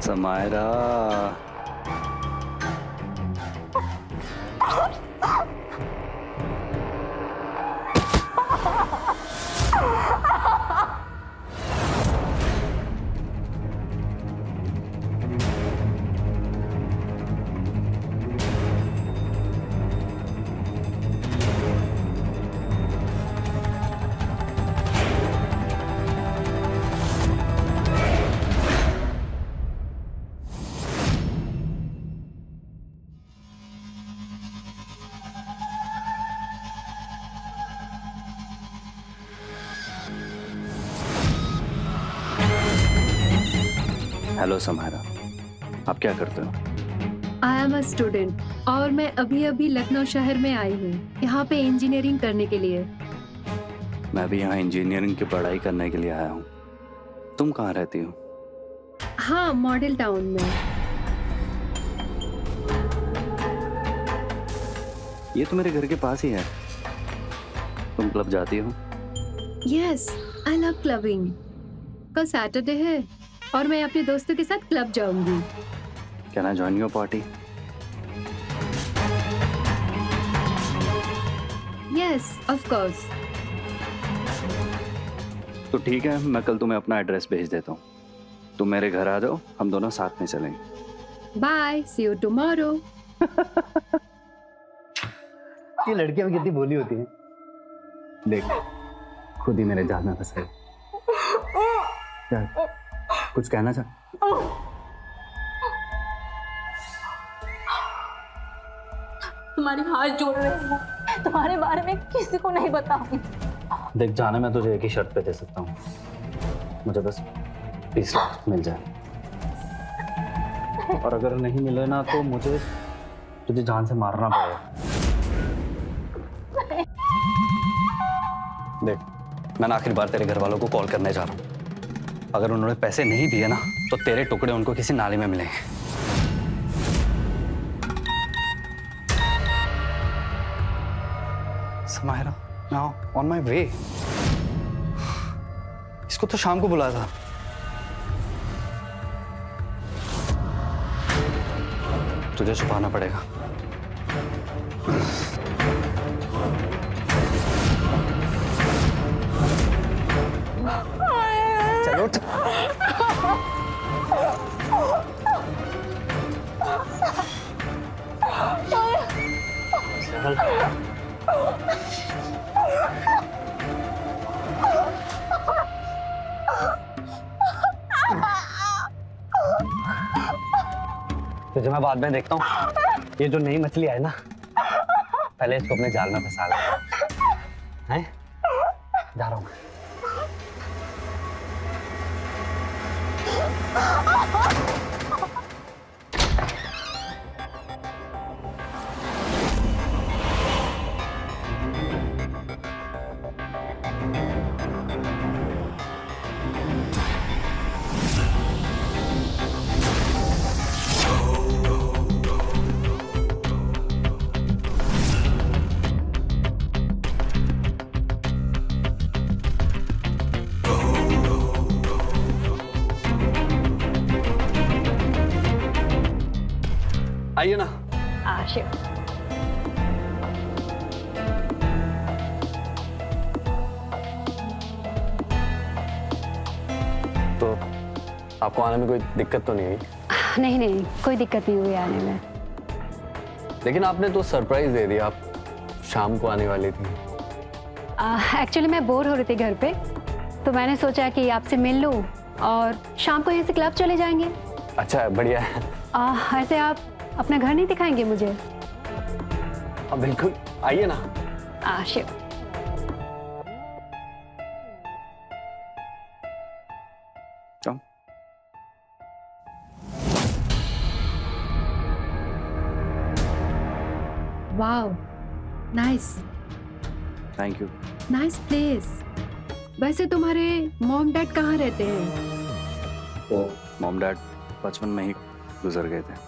समायरा, हेलो समायरा, आप क्या करते हो? आई एम अ स्टूडेंट और मैं अभी अभी लखनऊ शहर में आई हूँ यहाँ पे इंजीनियरिंग करने के लिए। मैं भी यहाँ इंजीनियरिंग की पढ़ाई करने के लिए आया हूँ। तुम कहाँ रहती हो? हाँ, मॉडल टाउन में। ये तो मेरे घर के पास ही है। तुम क्लब जाती हो? Yes, I love clubbing. कल सैटरडे है और मैं अपने दोस्तों के साथ क्लब जाऊंगी। Can I join your party? Yes, of course. तो ठीक है, मैं कल तुम्हें अपना एड्रेस भेज देता हूँ। तुम मेरे घर आ जाओ, हम दोनों साथ में चलेंगे। Bye, see you tomorrow. ये लड़कियां भी कितनी भोली होती हैं। देख, खुद ही मेरे जाल में फंस गई। क्या कुछ कहना चाह? तुम्हारी हाथ जोड़ रही हूँ, तुम्हारे बारे में किसी को नहीं बताऊंगी। देख जाने, मैं तुझे एक ही शर्त पे दे सकता हूँ, मुझे बस 20 लाख मिल जाए। और अगर नहीं मिले ना तो मुझे तुझे जान से मारना पड़ेगा। देख, मैं आखिरी बार तेरे घर वालों को कॉल करने जा रहा हूँ। अगर उन्होंने पैसे नहीं दिए ना तो तेरे टुकड़े उनको किसी नाली में मिलेंगे। Samaira, now on my way. इसको तो शाम को बुलाया था। तुझे छुपाना पड़ेगा। चलो तुझे मैं बाद में देखता हूँ। ये जो नई मछली है ना, पहले इसको अपने जाल में फंसा ले। हैं? जा रहा हूँ। आइए ना। आशिक, तो आपको आने में कोई दिक्कत तो नहीं हुई? नहीं नहीं, कोई दिक्कत नहीं हुई आने में। लेकिन आपने तो सरप्राइज दे दिया, आप शाम को आने वाली थी। एक्चुअली मैं बोर हो रही थी घर पे, तो मैंने सोचा कि आपसे मिल लूं और शाम को यहाँ से क्लब चले जाएंगे। अच्छा, बढ़िया है। ऐसे आप अपना घर नहीं दिखाएंगे मुझे? हाँ बिल्कुल, आइए ना। Ashiq, come. Wow, nice. Thank you. Nice place. वैसे तुम्हारे मॉम डैड कहाँ रहते हैं? तो मॉम डैड बचपन में ही गुजर गए थे।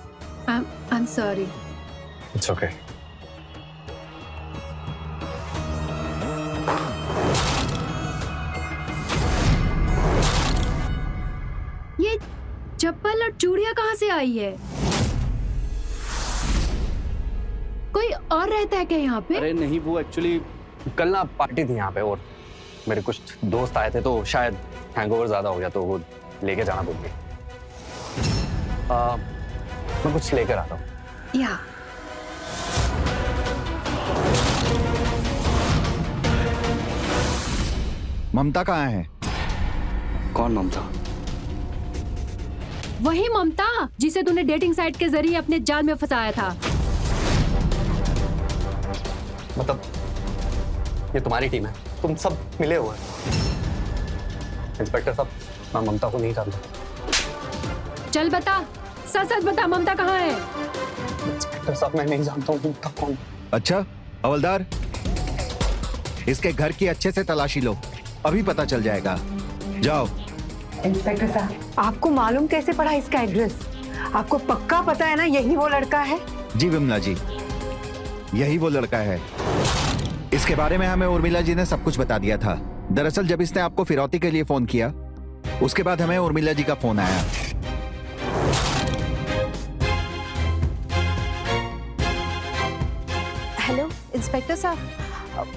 I'm sorry. It's okay. ये चप्पल और चूड़ियां कहाँ से आई है? कोई और रहता है क्या यहाँ पे? अरे नहीं, वो एक्चुअली कल ना पार्टी थी यहाँ पे और मेरे कुछ दोस्त आए थे तो शायद हैंगओवर ज्यादा हो गया तो वो लेके जाना भूल गई। मैं कुछ लेकर आता हूँ। या ममता कहाँ है? कौन ममता? वही ममता जिसे तूने डेटिंग साइट के जरिए अपने जाल में फंसाया था। मतलब ये तुम्हारी टीम है, तुम सब मिले हुए हैं। इंस्पेक्टर साहब, मैं ममता को नहीं जानता। चल बता, सच सच बता, ममता कहाँ है? इंस्पेक्टर साहब, मैं नहीं जानता हूँ ममता कौन। अच्छा हवलदार, इसके घर की अच्छे से तलाशी लो, अभी पता चल जाएगा। जाओ। इंस्पेक्टर साहब, आपको मालूम कैसे पड़ा इसका एड्रेस? आपको पक्का पता है ना यही वो लड़का है? जी विमला जी, यही वो लड़का है। इसके बारे में हमें उर्मिला जी ने सब कुछ बता दिया था। दरअसल जब इसने आपको फिरौती के लिए फोन किया, उसके बाद हमें उर्मिला जी का फोन आया। हेलो इंस्पेक्टर साहब,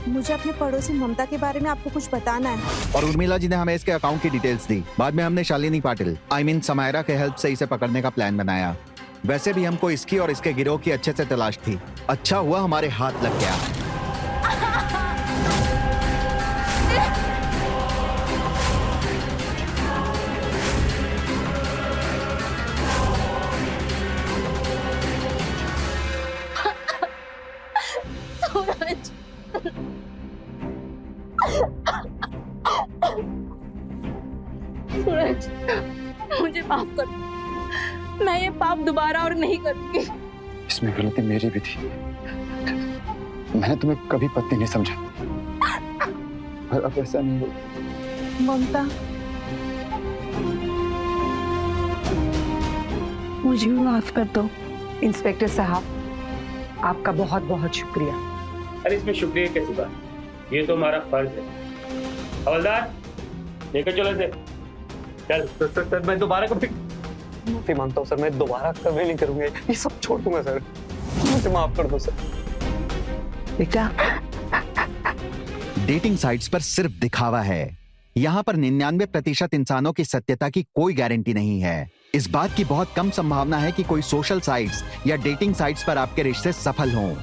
मुझे अपने पड़ोसी ममता के बारे में आपको कुछ बताना है। और उर्मिला जी ने हमें इसके अकाउंट की डिटेल्स दी। बाद में हमने शालिनी पाटिल समायरा के हेल्प से इसे पकड़ने का प्लान बनाया। वैसे भी हमको इसकी और इसके गिरोह की अच्छे से तलाश थी। अच्छा हुआ हमारे हाथ लग गया। सूरज, मुझे माफ कर, मैं ये पाप दोबारा और नहीं करूंगी। इसमें गलती मेरी भी थी, मैंने तुम्हें कभी पत्नी नहीं समझा। और अब ऐसा नहीं हो। ममता, मुझे भी माफ कर दो। इंस्पेक्टर साहब, आपका बहुत बहुत शुक्रिया। अरे इसमें शुक्रिया कैसी बात, ये तो हमारा फर्ज है। हवलदार, लेकर चलो इसे। चल। सर मैं दोबारा कभी माफी मांगता हूँ सर, मैं दोबारा कभी नहीं करूंगा, ये सब छोड़ दूंगा सर, मुझे माफ कर दो सर। बेटा, डेटिंग साइट्स पर सिर्फ दिखावा है। यहाँ पर 99% इंसानों की सत्यता की कोई गारंटी नहीं है। इस बात की बहुत कम संभावना है कि कोई सोशल साइट्स या डेटिंग साइट्स पर आपके रिश्ते सफल हों।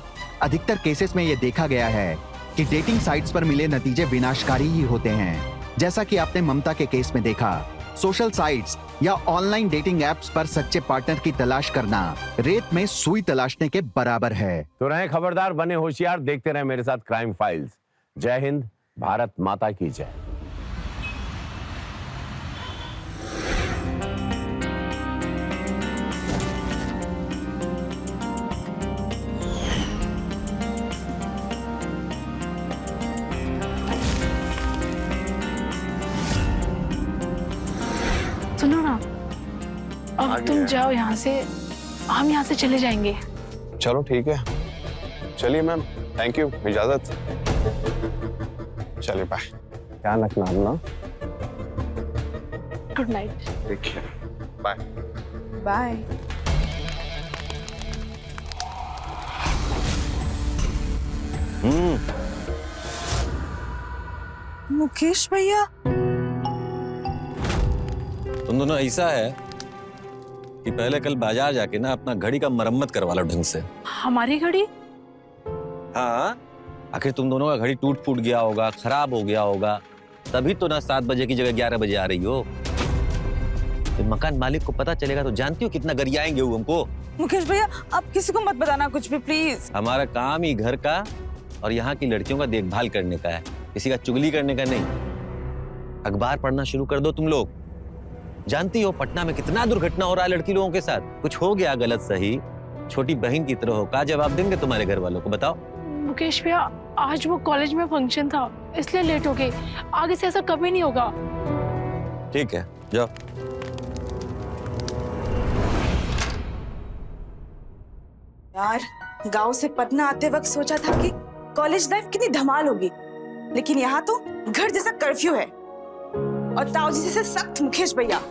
अधिकतर केसेस में यह देखा गया है कि डेटिंग साइट्स पर मिले नतीजे विनाशकारी ही होते हैं। जैसा कि आपने ममता के केस में देखा, सोशल साइट्स या ऑनलाइन डेटिंग एप्स पर सच्चे पार्टनर की तलाश करना रेत में सुई तलाशने के बराबर है। तो रहें खबरदार, बने होशियार, देखते रहें मेरे साथ क्राइम फाइल्स। जय हिंद, भारत माता की जय। सुनो ना, अब तुम जाओ यहाँ से, हम यहाँ से चले जाएंगे। चलो ठीक है, चलिए मैम, थैंक यू, इजाजत। चलिए बाय। ध्यान रखना अपना। Good night. देखिए, बाय बाय। मुकेश भैया, तुम दोनों ऐसा है कि पहले कल बाजार जाके ना अपना घड़ी का मरम्मत करवा लो ढंग से। हमारी घड़ी? हाँ, आखिर तुम दोनों का घड़ी टूट फूट गया होगा, खराब हो गया होगा, तभी तो ना 7 बजे की जगह 11 बजे आ रही हो। तो मकान मालिक को पता चलेगा तो जानती हो कितना गरियाएंगे वो हमको। मुकेश भैया, आप किसी को मत बताना कुछ भी प्लीज। हमारा काम ही घर का और यहाँ की लड़कियों का देखभाल करने का है, किसी का चुगली करने का नहीं। अखबार पढ़ना शुरू कर दो तुम लोग। जानती हो पटना में कितना दुर्घटना हो रहा है लड़की लोगों के साथ। कुछ हो गया गलत सही, छोटी बहन की तरह हो, का जवाब देंगे तुम्हारे घर वालों को, बताओ। मुकेश भैया, आज वो कॉलेज में फंक्शन था इसलिए लेट हो गए, आगे से ऐसा कभी नहीं होगा। ठीक है, जाओ। यार गांव से पटना आते वक्त सोचा था कि कॉलेज लाइफ कितनी धमाल होगी, लेकिन यहाँ तो घर जैसा कर्फ्यू है और ताऊजी से सख्त मुकेश भैया।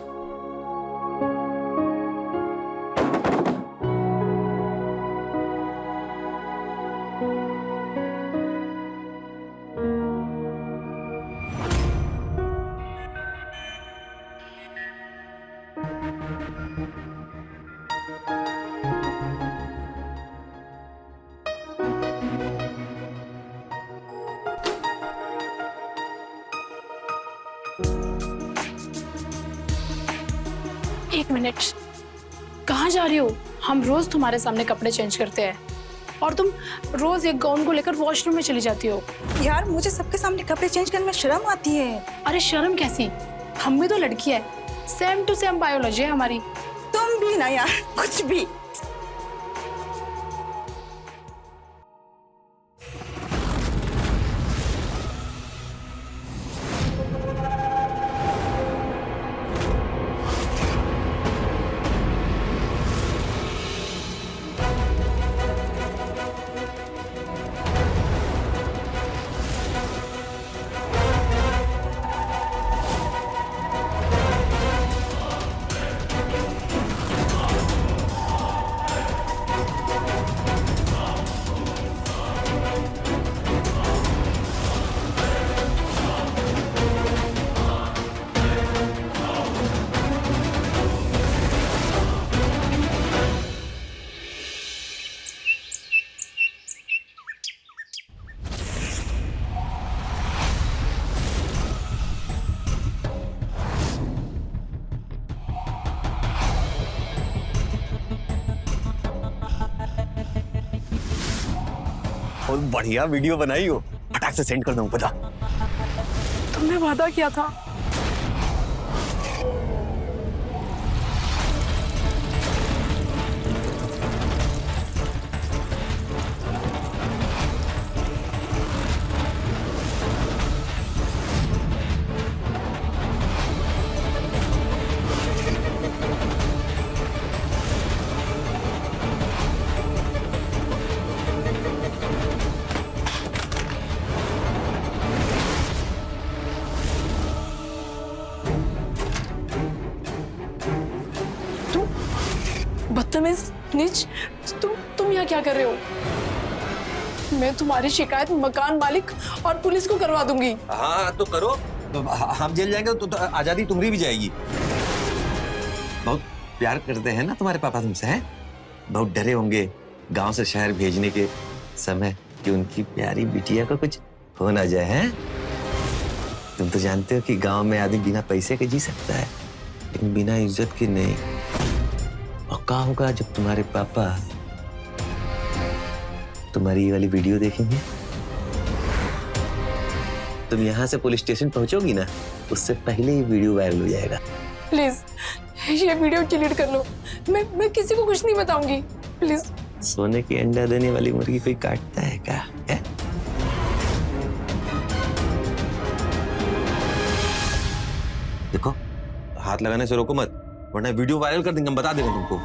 एक मिनट, कहाँ जा रही हो? हम रोज तुम्हारे सामने कपड़े चेंज करते हैं और तुम रोज एक गाउन को लेकर वॉशरूम में चली जाती हो। यार मुझे सबके सामने कपड़े चेंज करने में शर्म आती है। अरे शर्म कैसी, हम भी तो लड़की है, सेम टू सेम बायोलॉजी है हमारी। तुम भी ना यार, कुछ भी। बहुत बढ़िया वीडियो बनाई हो, फटाक से सेंड कर दूं। बता, तुमने वादा किया था। बदतमीज, नीच, तुम यहाँ क्या कर रहे हो? मैं तुम्हारी शिकायत मकान मालिक और पुलिस को करवा दूंगी। हाँ तो करो, तो हम जेल जाएंगे तो आजादी तुम्हारी भी जाएगी। बहुत प्यार करते हैं ना तुम्हारे पापा तुमसे, हैं? बहुत डरे होंगे गांव से शहर भेजने के समय कि उनकी प्यारी बिटिया को कुछ हो ना जाए, हैं? तुम तो जानते हो कि गांव में आदमी बिना पैसे के जी सकता है, लेकिन बिना इज्जत के नहीं। और क्या होगा जब तुम्हारे पापा तुम्हारी ये वाली वीडियो देखेंगे? तुम यहाँ से पुलिस स्टेशन पहुंचोगी ना, उससे पहले ही वीडियो वायरल हो जाएगा। प्लीज ये वीडियो डिलीट कर लो, मैं किसी को कुछ नहीं बताऊंगी, प्लीज। सोने की अंडा देने वाली मुर्गी कोई काटता है क्या? है? देखो, हाथ लगाने से रोको मत, वरना वीडियो वायरल कर देंगे, हम बता देंगे तुमको।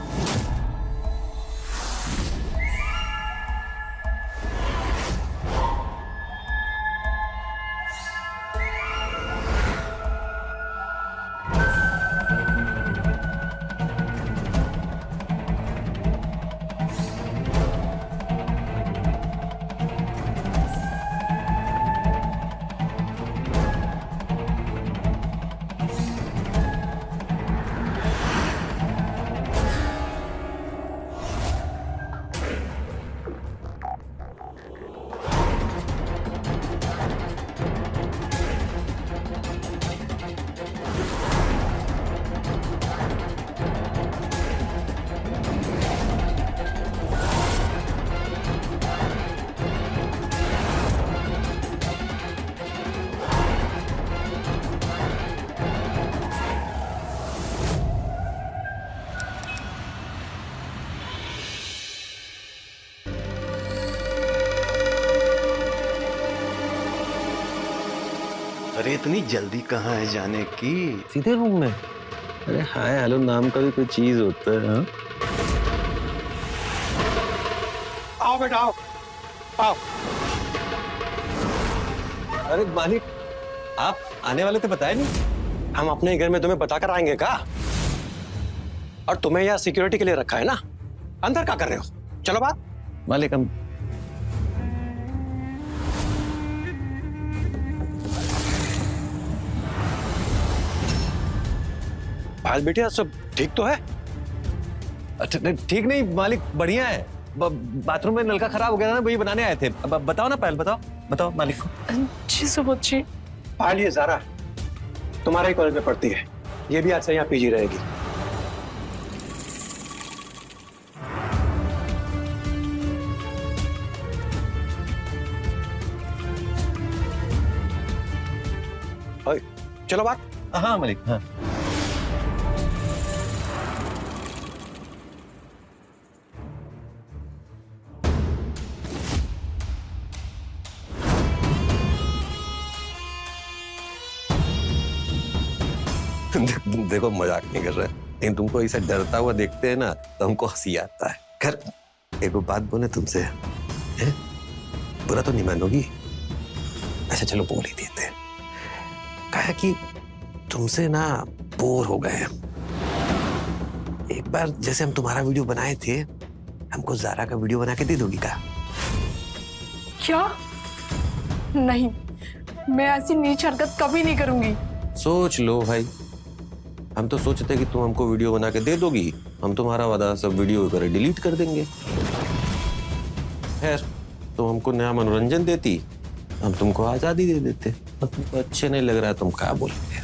अरे इतनी जल्दी कहाँ है जाने की? सीधे रूम में। अरे हाय हेलो नाम का भी कोई चीज होता है। हाँ? आओ बेटा आओ आओ। अरे मालिक, आप आने वाले थे, बताए नहीं? हम अपने घर में तुम्हें बताकर आएंगे का? और तुम्हें यहाँ सिक्योरिटी के लिए रखा है ना, अंदर क्या कर रहे हो? चलो बात। मालिक हम भाई बेटिया सब ठीक तो है? अच्छा नहीं, ठीक नहीं मालिक, बढ़िया है। बाथरूम में नलका खराब हो गया था ना, वही बनाने आए थे। अब बताओ ना पायल, बताओ बताओ मालिक को। जी सुबोधजी। पायल ये ज़ारा तुम्हारे ही कॉलेज में पढ़ती है, ये भी आज से यहाँ पीजी रहेगी। ओए, चलो बात। हाँ मालिक, हाँ। देखो मजाक नहीं कर रहे, लेकिन तुमको ऐसा डरता हुआ देखते हैं ना तो हमको हंसी आता है। खैर एक बात बोले तुमसे, बुरा तो नहीं मानोगी? अच्छा चलो बोल ही देते हैं। कहा कि तुमसे ना बोर हो गए हैं। एक बार जैसे हम तुम्हारा वीडियो बनाए थे, हमको ज़ारा का वीडियो बना के दे दोगी क्या? क्या? नहीं, मैं ऐसी नीच हरकत कभी नहीं करूंगी। सोच लो भाई, हम तो सोचते कि तुम हमको वीडियो बना के दे दोगी, हम तुम्हारा वादा सब वीडियो वगैरह डिलीट कर देंगे। खैर तुम हमको नया मनोरंजन देती, हम तुमको आजादी दे देते। तुमको अच्छे नहीं लग रहा, तुम क्या बोलते?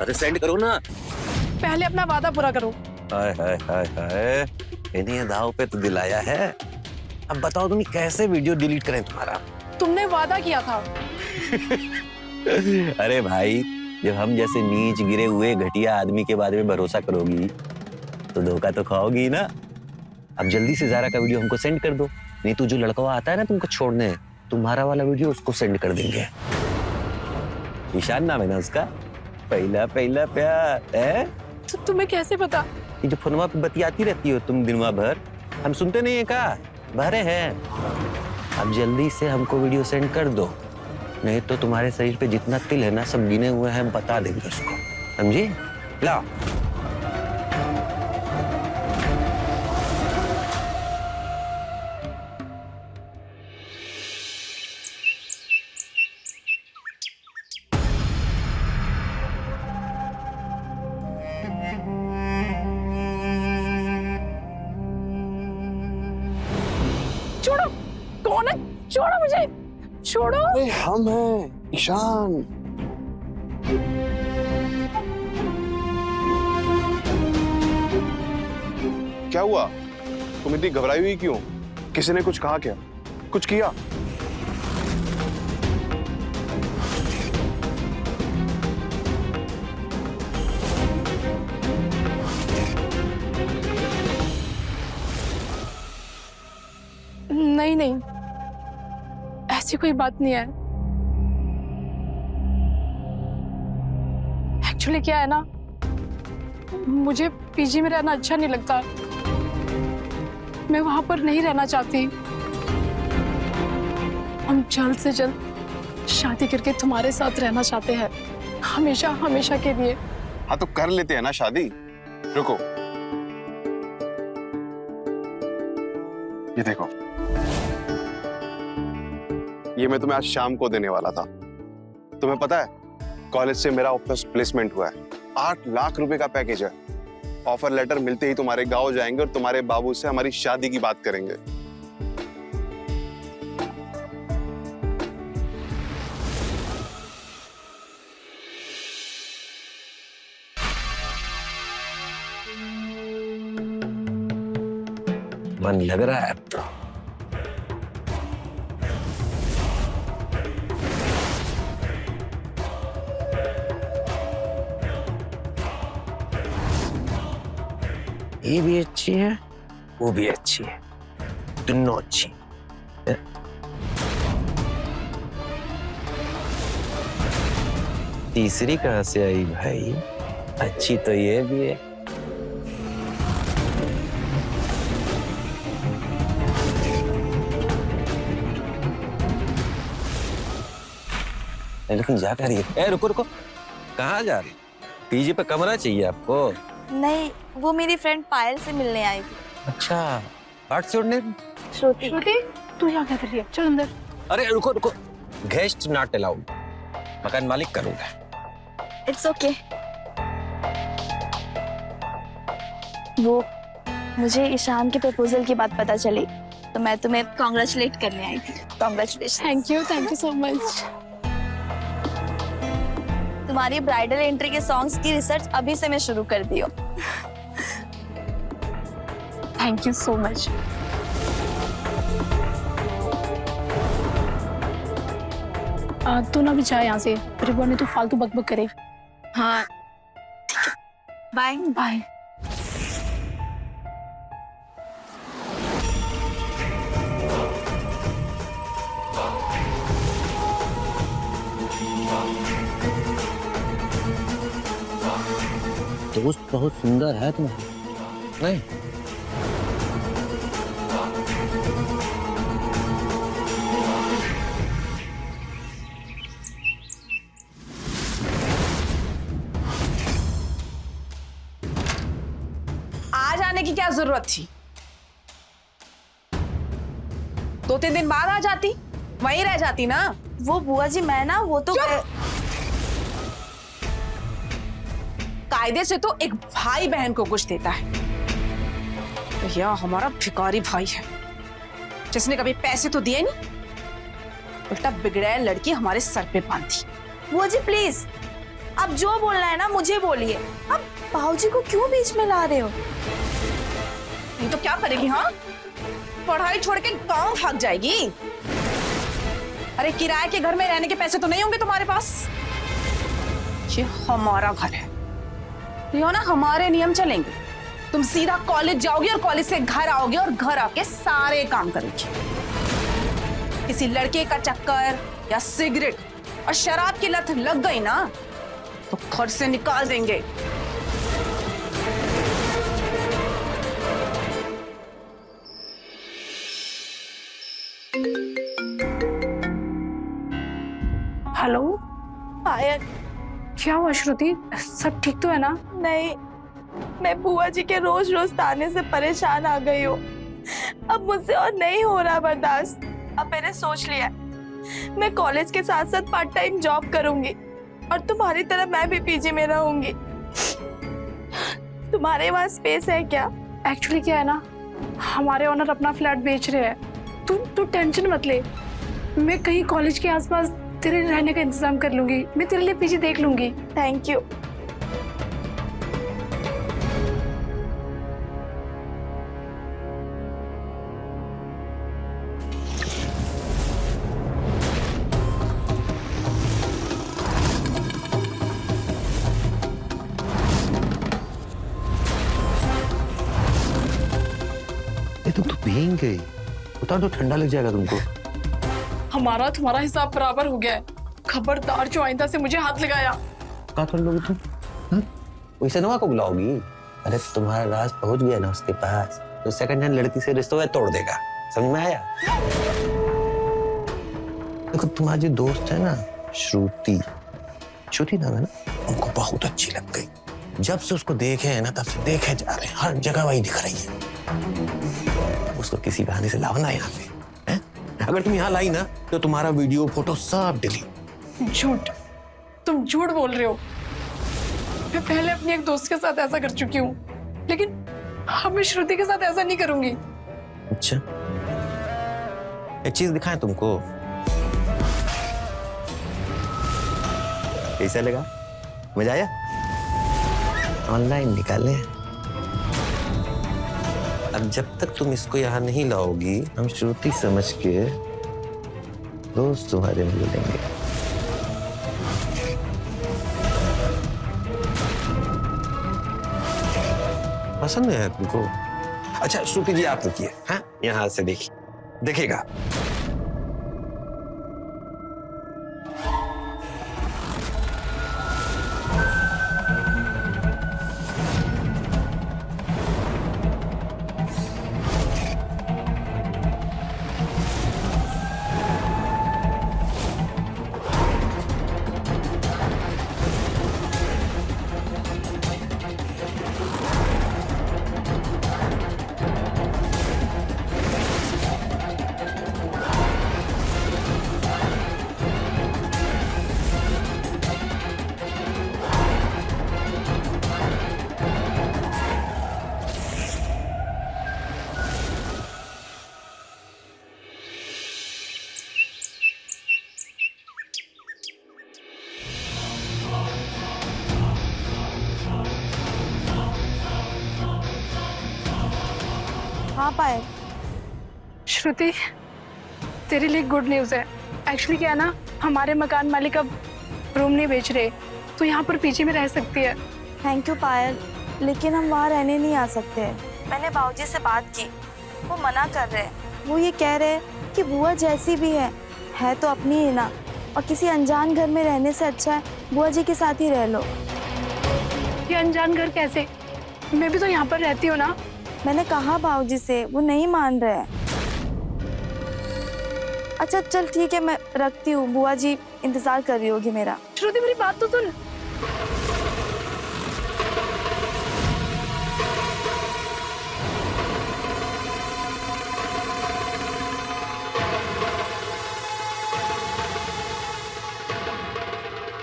अरे सेंड करो ना। पहले अपना वादा पूरा करो। हाय हाय हाय हाय, इन्हीं दाव पे तो दिलाया है। अब बताओ तुम कैसे वीडियो डिलीट करें तुम्हारा? तुमने वादा किया था। अरे भाई, जब हम जैसे नीच गिरे हुए घटिया आदमी के बारे में भरोसा करोगी तो धोखा तो खाओगी ना। अब जल्दी से ज़ारा का वीडियो हमको सेंड कर दो, नहीं तो जो लड़का आता है ना तुमको छोड़ने, तुम्हारा वाला वीडियो उसको सेंड कर देंगे। ईशान नाम है ना उसका, पहला पहला प्यार है। तो तुम्हें कैसे पता? ये जो फोनवा पे बतियाती रहती हो तुम दिनवा भर, हम सुनते नहीं है का? भरे हैं। अब जल्दी से हमको वीडियो सेंड कर दो, नहीं तो तुम्हारे शरीर पे जितना तिल है ना सब गिने हुए हैं, बता देंगे उसको, समझी? लाओ। छोड़ो, कौन है? छोड़ो मुझे, छोड़ो। अरे हम हैं ईशान। क्या हुआ? तुम इतनी घबराई हुई क्यों? किसी ने कुछ कहा क्या? कुछ किया? नहीं नहीं, ऐसी कोई बात नहीं है। एक्चुअली क्या है ना, मुझे पीजी में रहना अच्छा नहीं लगता, मैं वहां पर नहीं रहना चाहती। हम जल्द से जल्द शादी करके तुम्हारे साथ रहना चाहते हैं, हमेशा हमेशा के लिए। हाँ तो कर लेते हैं ना शादी। रुको, ये देखो, ये मैं तुम्हें आज शाम को देने वाला था। तुम्हें पता है कॉलेज से मेरा ऑफिस प्लेसमेंट हुआ है, 8 लाख रुपए का पैकेज है। ऑफर लेटर मिलते ही तुम्हारे गांव जाएंगे और तुम्हारे बाबू से हमारी शादी की बात करेंगे। मन लग रहा है अब तो। ये भी अच्छी है, वो भी अच्छी है, दोनों अच्छी है। तीसरी कहां से आई भाई? अच्छी तो ये भी है। लेकिन जा क्या रही है? रुको रुको, कहाँ जा रही? पीजी पे कमरा चाहिए आपको? नहीं, वो मेरी फ्रेंड पायल से मिलने आई थी। अच्छा, व्हाट्स योर नेम? श्रुति। श्रुति, तू यहाँ क्या कर रही है? चल अंदर। अरे रुको रुको, गेस्ट नॉट अलाउड, मकान मालिक करूंगा। It's okay. वो मुझे ईशान के प्रपोजल की बात पता चली तो मैं तुम्हें कॉन्ग्रेचुलेट करने आई थी। Congratulation. Thank you so much. तुम्हारी ब्राइडल एंट्री के सॉन्ग्स की रिसर्च अभी से मैं शुरू कर दी हूँ। Thank you so much. तू ना भी जा यहाँ से, रिबन ने तू फालतू बकबक करे। हाँ ठीक है, बाय बाय। दोस्त बहुत सुंदर है तुम्हारी, नहीं? आज आने की क्या जरूरत थी? 2-3 दिन बाद आ जाती, वहीं रह जाती ना। वो बुआ जी मैं ना वो तो कायदे से तो एक भाई बहन को कुछ देता है, तो यह हमारा भिखारी भाई है जिसने कभी पैसे तो दिए नहीं, उल्टा बिगड़ैल लड़की हमारे सर पे बांधी। बुआ जी प्लीज, अब जो बोलना है ना मुझे बोलिए। अब भाऊजी को क्यों बीच में ला रहे हो? नहीं तो क्या करेगी? हाँ, पढ़ाई छोड़ के गांव भाग जाएगी। अरे किराए के घर में रहने के पैसे तो नहीं होंगे तुम्हारे पास? ये हमारा घर है, यो ना हमारे नियम चलेंगे। तुम सीधा कॉलेज जाओगे और कॉलेज से घर आओगे और घर आके सारे काम करोगे। किसी लड़के का चक्कर या सिगरेट और शराब की लत लग गई ना तो घर से निकाल देंगे। हेलो पायल, क्या हुआ श्रुति? सब ठीक तो है ना? नहीं, मैं बुआ जी के रोज रोज ताने से परेशान आ गई हूँ। अब मुझसे और नहीं हो रहा बर्दाश्त। अब मैंने सोच लिया है मैं कॉलेज के साथ साथ पार्ट टाइम जॉब करूंगी और तुम्हारी तरह मैं भी पीजी में रहूंगी। तुम्हारे वहाँ स्पेस है क्या? एक्चुअली क्या है ना, हमारे ओनर अपना फ्लैट बेच रहे हैं। तू टेंशन मत ले, मैं कहीं कॉलेज के आसपास तेरे रहने का इंतजाम कर लूंगी। मैं तेरे लिए पीजी देख लूंगी। Thank you. तुम तो भीग गई, उतार तो ठंडा लग जाएगा तुमको। हमारा तुम्हारा हिसाब बराबर हो गया है। खबरदार जो आइंदा से मुझे हाथ लगाया। क्या कर लोगी तुम? वैसे नवा को बुलाओगी? अरे तुम्हारा राज पहुंच गया ना उसके पास, तो सेकंड हैंड लड़की से रिश्ता तोड़ देगा। समझ में आया? देखो तुम्हारी जो दोस्त है ना श्रुति नाम है ना, उनको बहुत अच्छी लग गई। जब से उसको देखे है ना तब से देखे जा रहे हैं, हर जगह वही दिख रही है। उसको किसी बहाने से लाओ ना यहाँ पे। अगर तुम यहाँ लाई ना तो तुम्हारा वीडियो फोटो सब डिलीट। झूठ, तुम झूठ बोल रहे हो। मैं पहले अपनी एक दोस्त के साथ ऐसा कर चुकी हूँ, लेकिन अब मैं श्रुति के साथ ऐसा नहीं करूंगी। अच्छा, एक चीज दिखाएं तुमको, कैसा लगा? मजा आया? ऑनलाइन निकाले। अब जब तक तुम इसको यहाँ नहीं लाओगी, हम श्रुति समझ के दोस्त तुम्हारे मिल लेंगे। पसंद है तुमको? अच्छा श्रुति जी आप रुकिए, हाँ यहाँ से देखिए, देखेगा। हाँ पायल। श्रुति, तेरे लिए गुड न्यूज़ है। एक्चुअली क्या है ना, हमारे मकान मालिक अब रूम नहीं बेच रहे, तो यहाँ पर पीछे में रह सकती है। थैंक यू पायल, लेकिन हम वहाँ रहने नहीं आ सकते। मैंने बाबूजी से बात की, वो मना कर रहे हैं। वो ये कह रहे हैं कि बुआ जैसी भी है तो अपनी ही ना, और किसी अनजान घर में रहने से अच्छा है बुआ जी के साथ ही रह लो। ये अनजान घर कैसे? मैं भी तो यहाँ पर रहती हूँ ना। मैंने कहा बाबूजी से, वो नहीं मान रहे हैं। अच्छा चल ठीक है, मैं रखती हूँ, बुआ जी इंतजार कर रही होगी मेरा। श्रुति मेरी बात तो सुन।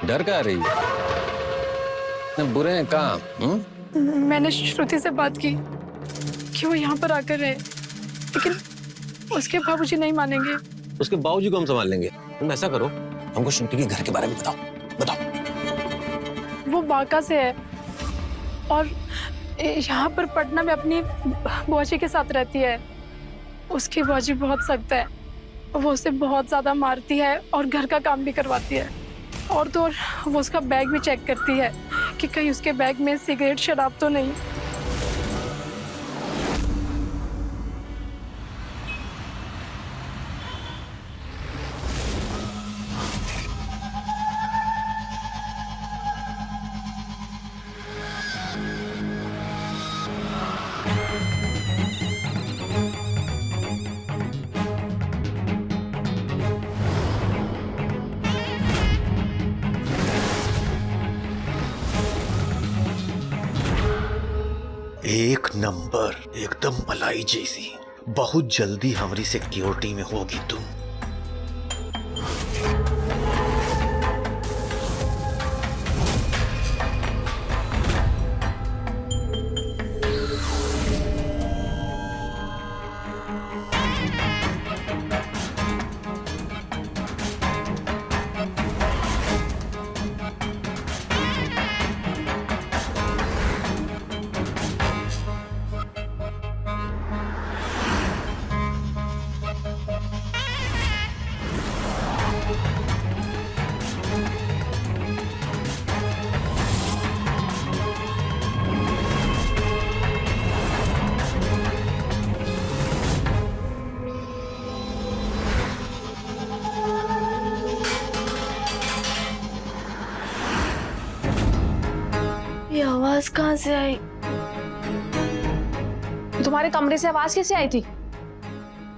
डर क्या रही? इतने बुरे हैं काम? मैंने श्रुति से बात की कि वो यहाँ पर आकर रहे, लेकिन उसके बाबूजी नहीं मानेंगे। उसके बाबूजी को हम संभाल लेंगे। तुम ऐसा करो, हमको श्रुति के घर के बारे में बताओ। वो बांका से है और यहाँ पर पटना में अपनी बुआ जी के साथ रहती है। उसकी बुआ जी बहुत सख्त है, वो उसे बहुत ज्यादा मारती है और घर का काम भी करवाती है। और तो और वो उसका बैग भी चेक करती है कि कहीं उसके बैग में सिगरेट शराब तो नहीं। एक नंबर, एकदम मलाई जैसी। बहुत जल्दी हमारी सिक्योरिटी में होगी तुम। ये आवाज कहाँ से आई? तुम्हारे कमरे से आवाज कैसे आई थी?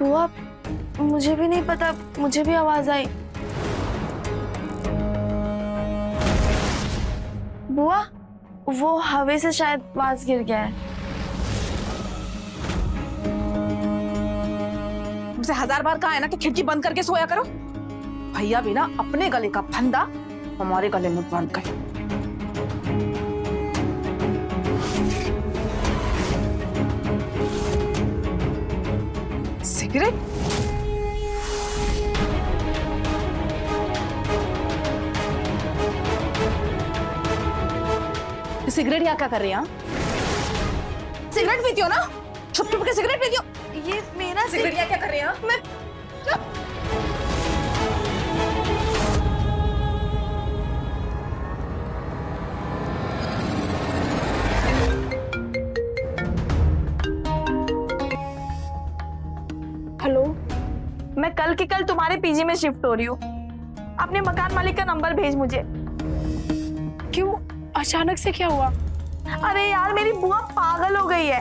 बुआ, मुझे भी नहीं पता, मुझे भी आवाज आई। बुआ, वो हवा से शायद वास गिर गया है। मुझसे 1000 बार कहा है ना कि खिड़की बंद करके सोया करो। भैया भी ना अपने गले का फंदा हमारे गले में बंद कर। सिगरेट? सिगरेट यहाँ क्या कर रही है? सिगरेट पीती हो ना? छुप छुप के सिगरेट पीती हो? ये मेरा सिगरेट यहाँ क्या कर रही है? मैं हेलो, मैं कल के कल तुम्हारे पीजी में शिफ्ट हो रही हूँ। अपने मकान मालिक का नंबर भेज मुझे। क्यों, अचानक से क्या हुआ? अरे यार, मेरी बुआ पागल हो गई है।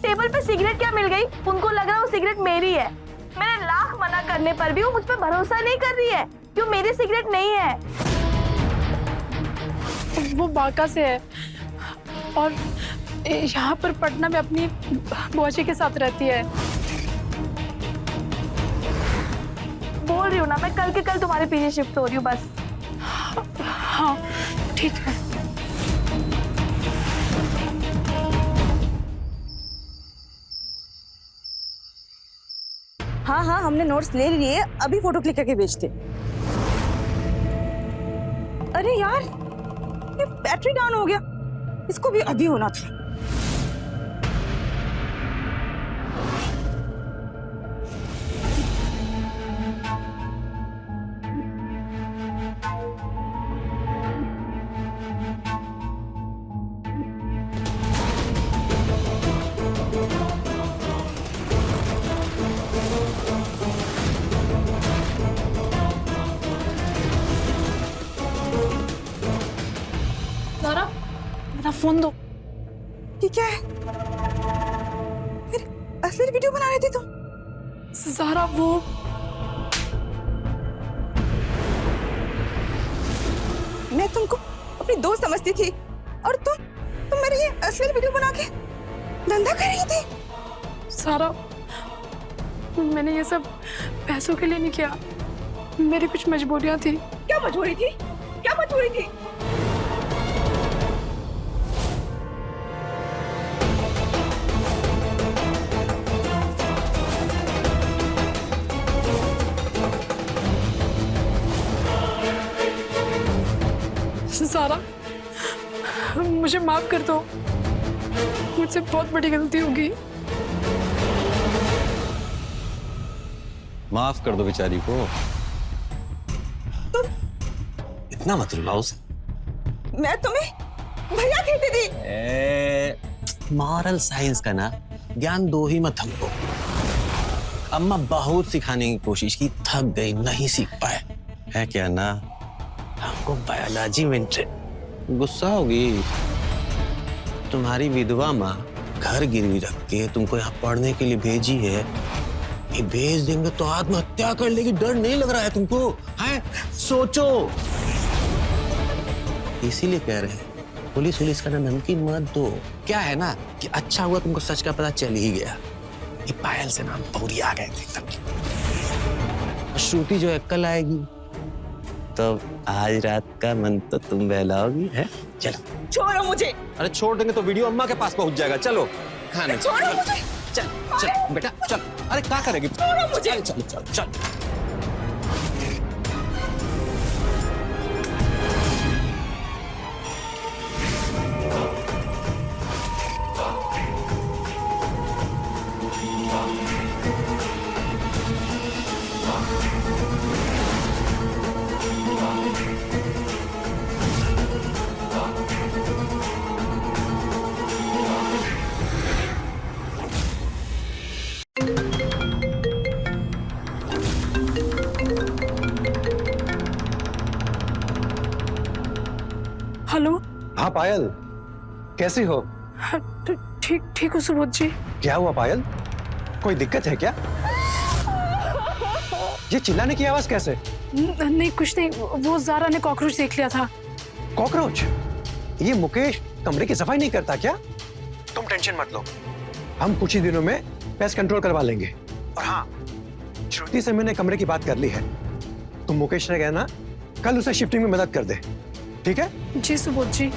टेबल पे सिगरेट क्या मिल गई, उनको लग रहा है वो सिगरेट मेरी है। मैंने लाख मना करने पर भी वो मुझ पर भरोसा नहीं कर रही है कि वो मेरी सिगरेट नहीं है। वो बांका से है और यहाँ पर पटना में अपनी बुआ जी के साथ रहती है। बोल रही हूँ ना, मैं कल के कल तुम्हारे पीछे शिफ्ट हो रही हूँ बस। हाँ ठीक है। हाँ हाँ, हमने नोट्स ले लिए, अभी फोटो क्लिक करके भेजते। अरे यार, ये बैटरी डाउन हो गया, इसको भी अभी होना था। फोन दो। ये क्या है? मेरी असली वीडियो बना रहे थे तुम? ज़ारा वो मैं तुमको अपनी दोस्त समझती थी और तुम मेरी ये असली वीडियो बना के धंधा कर रही थी। सारा, मैंने ये सब पैसों के लिए नहीं किया, मेरी कुछ मजबूरियां थी। क्या मजबूरी थी? क्या मजबूरी थी? सारा, मुझे माफ कर दो, मुझसे बहुत बड़ी गलती होगी। माफ कर दो बेचारी को। इतना मत रुलाओ उसे। मैं तुम्हें भैया कहती थी। मॉरल साइंस का ना ज्ञान दो ही मत हमको। अम्मा बहुत सिखाने की कोशिश की, थक गई, नहीं सीख पाए। है क्या ना, हमको बायोलॉजी में इंटरेस्ट। गुस्सा होगी। तुम्हारी विधवा माँ घर गिरवी रख के तुमको यहाँ पढ़ने के लिए भेजी है। ये भेज देंगे तो आत्महत्या कर लेगी, डर नहीं लग रहा है तुमको? हैं? सोचो। इसीलिए कह रहे हैं पुलिस का ना धमकी मत दो। क्या है ना कि अच्छा हुआ तुमको सच का पता चल ही गया। ये पायल से नाम पूरी आ गए थे। श्रुति जो है कल आएगी, तो आज रात का मन तो तुम बहलाओगी है। चलो छोड़ो मुझे। अरे छोड़ देंगे तो वीडियो अम्मा के पास पहुंच जाएगा। चलो खाने। छोड़ो मुझे। चल चल बेटा चल। अरे क्या करेगी? छोड़ो मुझे। चल चल चल। हेलो। हाँ पायल, कैसी हो? ठीक ठीक हो सुबोध जी। क्या हुआ पायल? कोई दिक्कत है क्या? ये चिल्लाने की आवाज कैसे? नहीं कुछ नहीं, वो ज़ारा ने कॉकरोच देख लिया था। कॉकरोच? ये मुकेश कमरे की सफाई नहीं करता क्या? तुम टेंशन मत लो, हम कुछ ही दिनों में पेस्ट कंट्रोल करवा लेंगे। और हाँ, श्रुति से मैंने कमरे की बात कर ली है। तुम मुकेश ने कहना कल उसे शिफ्टिंग में मदद कर दे, ठीक है? जी सुबोध जी।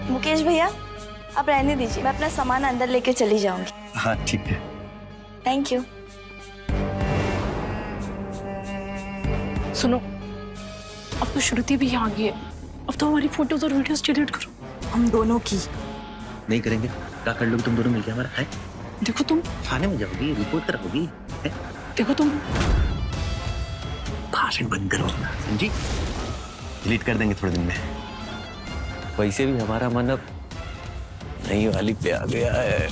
मुकेश भैया, आप रहने दीजिए, मैं अपना सामान अंदर लेके चली जाऊंगी। हाँ ठीक है। Thank you. सुनो, अब तो श्रुति भी यहाँ गई है, अब तो हमारी फोटोज और वीडियोस डिलीट करो। हम दोनों की। नहीं करेंगे, क्या कर लोगे तुम दोनों मिलके हमारा? है देखो तुम थाने में जाओगी, रिपोर्ट कराओगी। देखो तुम भाषण बंद करो, समझी? डिलीट कर देंगे थोड़े दिन में। वैसे भी हमारा मन अब नई वाली पे आ गया है।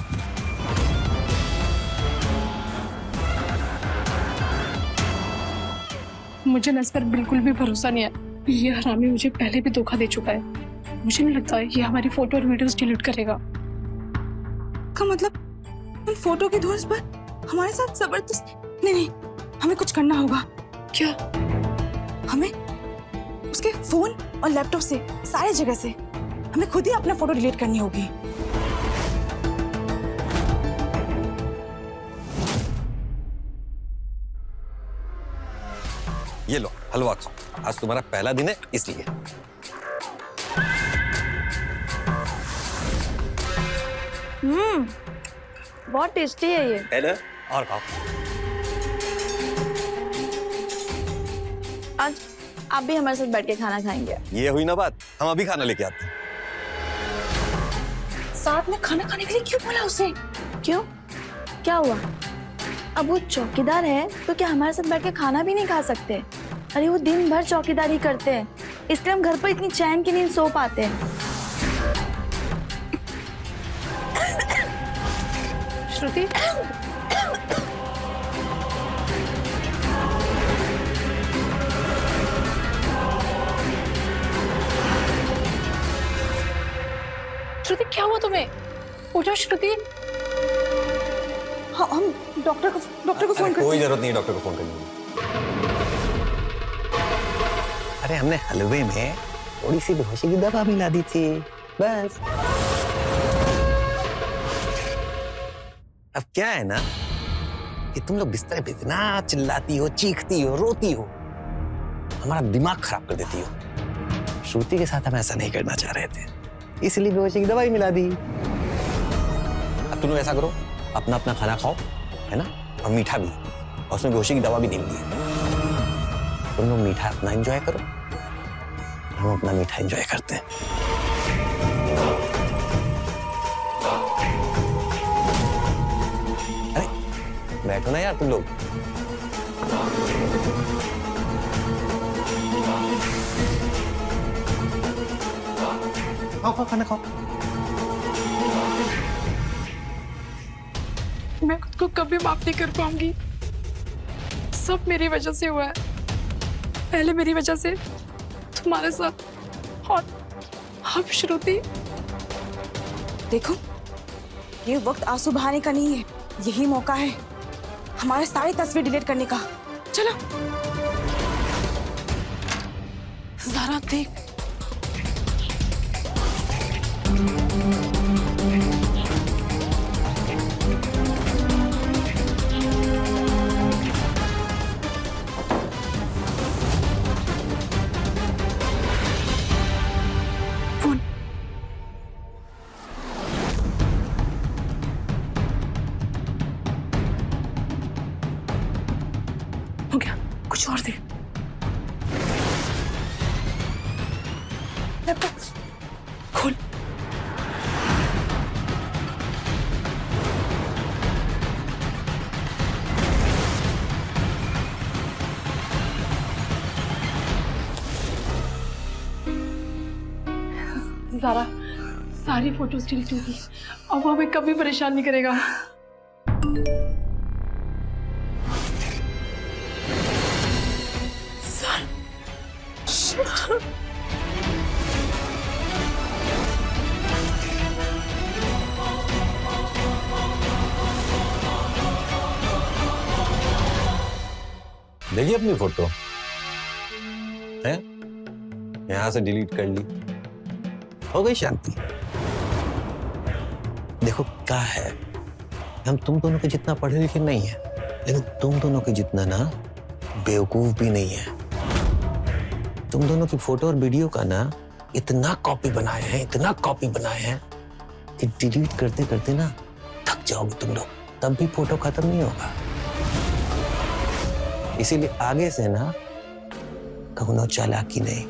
मुझे ना इस पर बिल्कुल भी भरोसा नहीं है। ये हरामी मुझे पहले भी धोखा दे चुका है। मुझे नहीं लगता है ये हमारी फोटो और वीडियोस डिलीट करेगा। का मतलब उन फोटो की धुन पर हमारे साथ जबरदस्त। नहीं, हमें कुछ करना होगा। क्या? हमें उसके फोन और लैपटॉप से, सारी जगह से हमें खुद ही अपना फोटो डिलीट करनी होगी। ये लो हलवा खाओ, आज तुम्हारा पहला दिन है इसलिए। बहुत टेस्टी है ये। है ना? और खाओ। आप भी हमारे साथ बैठ के खाना खाएंगे। ये हुई ना बात, हम अभी खाना लेके आते हैं। साथ में खाना खाने के लिए क्यों बोला उसे? क्यों, क्या हुआ? अब वो चौकीदार है तो क्या हमारे साथ बैठ के खाना भी नहीं खा सकते? अरे वो दिन भर चौकीदारी करते हैं, इसलिए हम घर पर इतनी चैन की नींद सो पाते हैं। श्रुति, श्रुति क्या हुआ तुम्हें? उठो श्रुति। हाँ, हम डॉक्टर को फोन करते हैं। कोई जरूरत नहीं है डॉक्टर को फोन करने की। अरे हमने हलवे में थोड़ी सी बेहोशी की दवा मिला दी थी, बस। अब क्या है ना कि तुम लोग बिस्तर पे इतना चिल्लाती हो, चीखती हो, रोती हो, हमारा दिमाग खराब कर देती हो। श्रुति के साथ हम ऐसा नहीं करना चाह रहे थे, इसलिए बेहोशी की दवाई मिला दी। अब तुम लोग ऐसा करो, अपना अपना खाना खाओ, है ना, और मीठा भी, और उसमें बेहोशी की दवा भी नहीं मिली। तुम लोग मीठा अपना एंजॉय करो, हम अपना मीठा एंजॉय करते हैं। अरे बैठो ना यार तुम लोग। खाओ खाना खाओ। मैं खुद को कभी माफ नहीं कर पाऊंगी। सब मेरी वजह से हुआ है। पहले मेरी वजह से तुम्हारे साथ, और अब श्रुति। देखो, ये वक्त आंसू बहाने का नहीं है, यही मौका है हमारे सारी तस्वीर डिलीट करने का। चलो ज़रा देख। हो गया, कुछ और दे। खोल। ज़ारा, सारी फोटोज डिलीट होगी। अब वो हमें कभी परेशान नहीं करेगा। देखिए अपनी फोटो है, यहां से डिलीट कर ली, हो गई शांति। देखो क्या है, हम तुम दोनों के जितना पढ़े लिखे नहीं है, लेकिन तुम दोनों के जितना ना बेवकूफ भी नहीं है। तुम दोनों की फोटो और वीडियो का ना इतना कॉपी बनाए हैं, इतना कॉपी बनाए हैं कि डिलीट करते करते ना थक जाओगे तुम लोग, तब भी फोटो खत्म नहीं होगा। इसीलिए आगे से ना कहो चालाकी नहीं।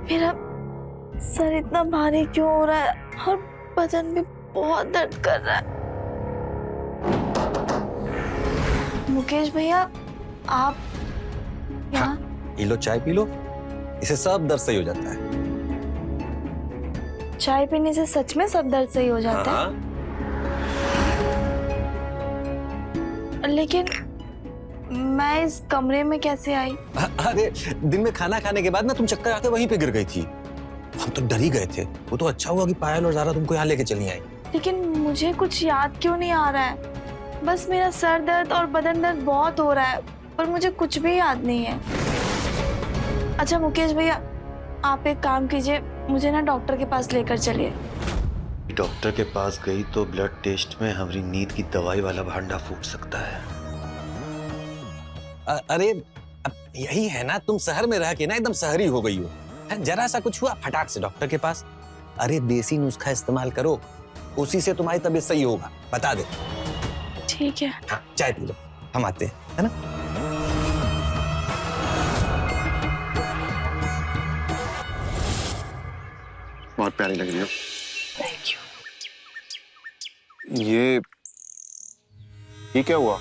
मेरा सर इतना भारी क्यों हो रहा है और बदन भी बहुत दर्द कर रहा है। मुकेश भैया, आप यहाँ? पी लो, चाय पी लो, इसे सब दर्द सही हो जाता है। चाय पीने से सच में सब दर्द सही हो जाता है? लेकिन मैं इस कमरे में कैसे आई? अरे दिन में खाना खाने के बाद ना तुम चक्कर आके वहीं पे गिर गई थी, हम तो डर ही गए थे। वो तो अच्छा हुआ कि पायल और ज़ारा तुमको यहाँ लेके चली आई। लेकिन मुझे कुछ याद क्यों नहीं आ रहा है? बस मेरा सर दर्द और बदन दर्द बहुत हो रहा है, पर मुझे कुछ भी याद नहीं है। अच्छा मुकेश भैया, आप एक काम कीजिए, मुझे ना डॉक्टर के पास लेकर चलिए। डॉक्टर के पास गई तो ब्लड टेस्ट में हमारी नींद की दवाई वाला भांडा फूट सकता है। अरे अब यही है ना, तुम शहर में रह के ना एकदम शहरी हो गई हो। जरा सा कुछ हुआ फटाक से डॉक्टर के पास। अरे देसी नुस्खा इस्तेमाल करो, उसी से तुम्हारी तबीयत सही होगा, बता दे। ठीक है। हाँ, चाय पी लो, हम आते हैं, है ना? बहुत प्यारी लग रही हो। Thank you. ये क्या हुआ?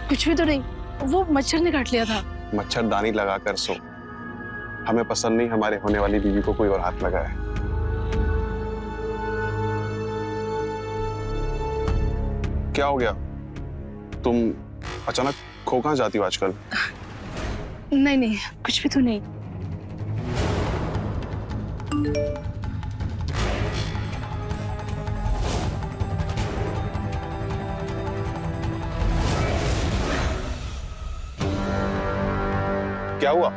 कुछ भी तो नहीं, वो मच्छर ने काट लिया था। मच्छरदानी लगाकर सो। हमें पसंद नहीं हमारे होने वाली बीवी को कोई और हाथ लगाए। क्या हो गया? तुम अचानक खो कहां जाती हो आजकल? नहीं, कुछ भी तो नहीं। क्या हुआ?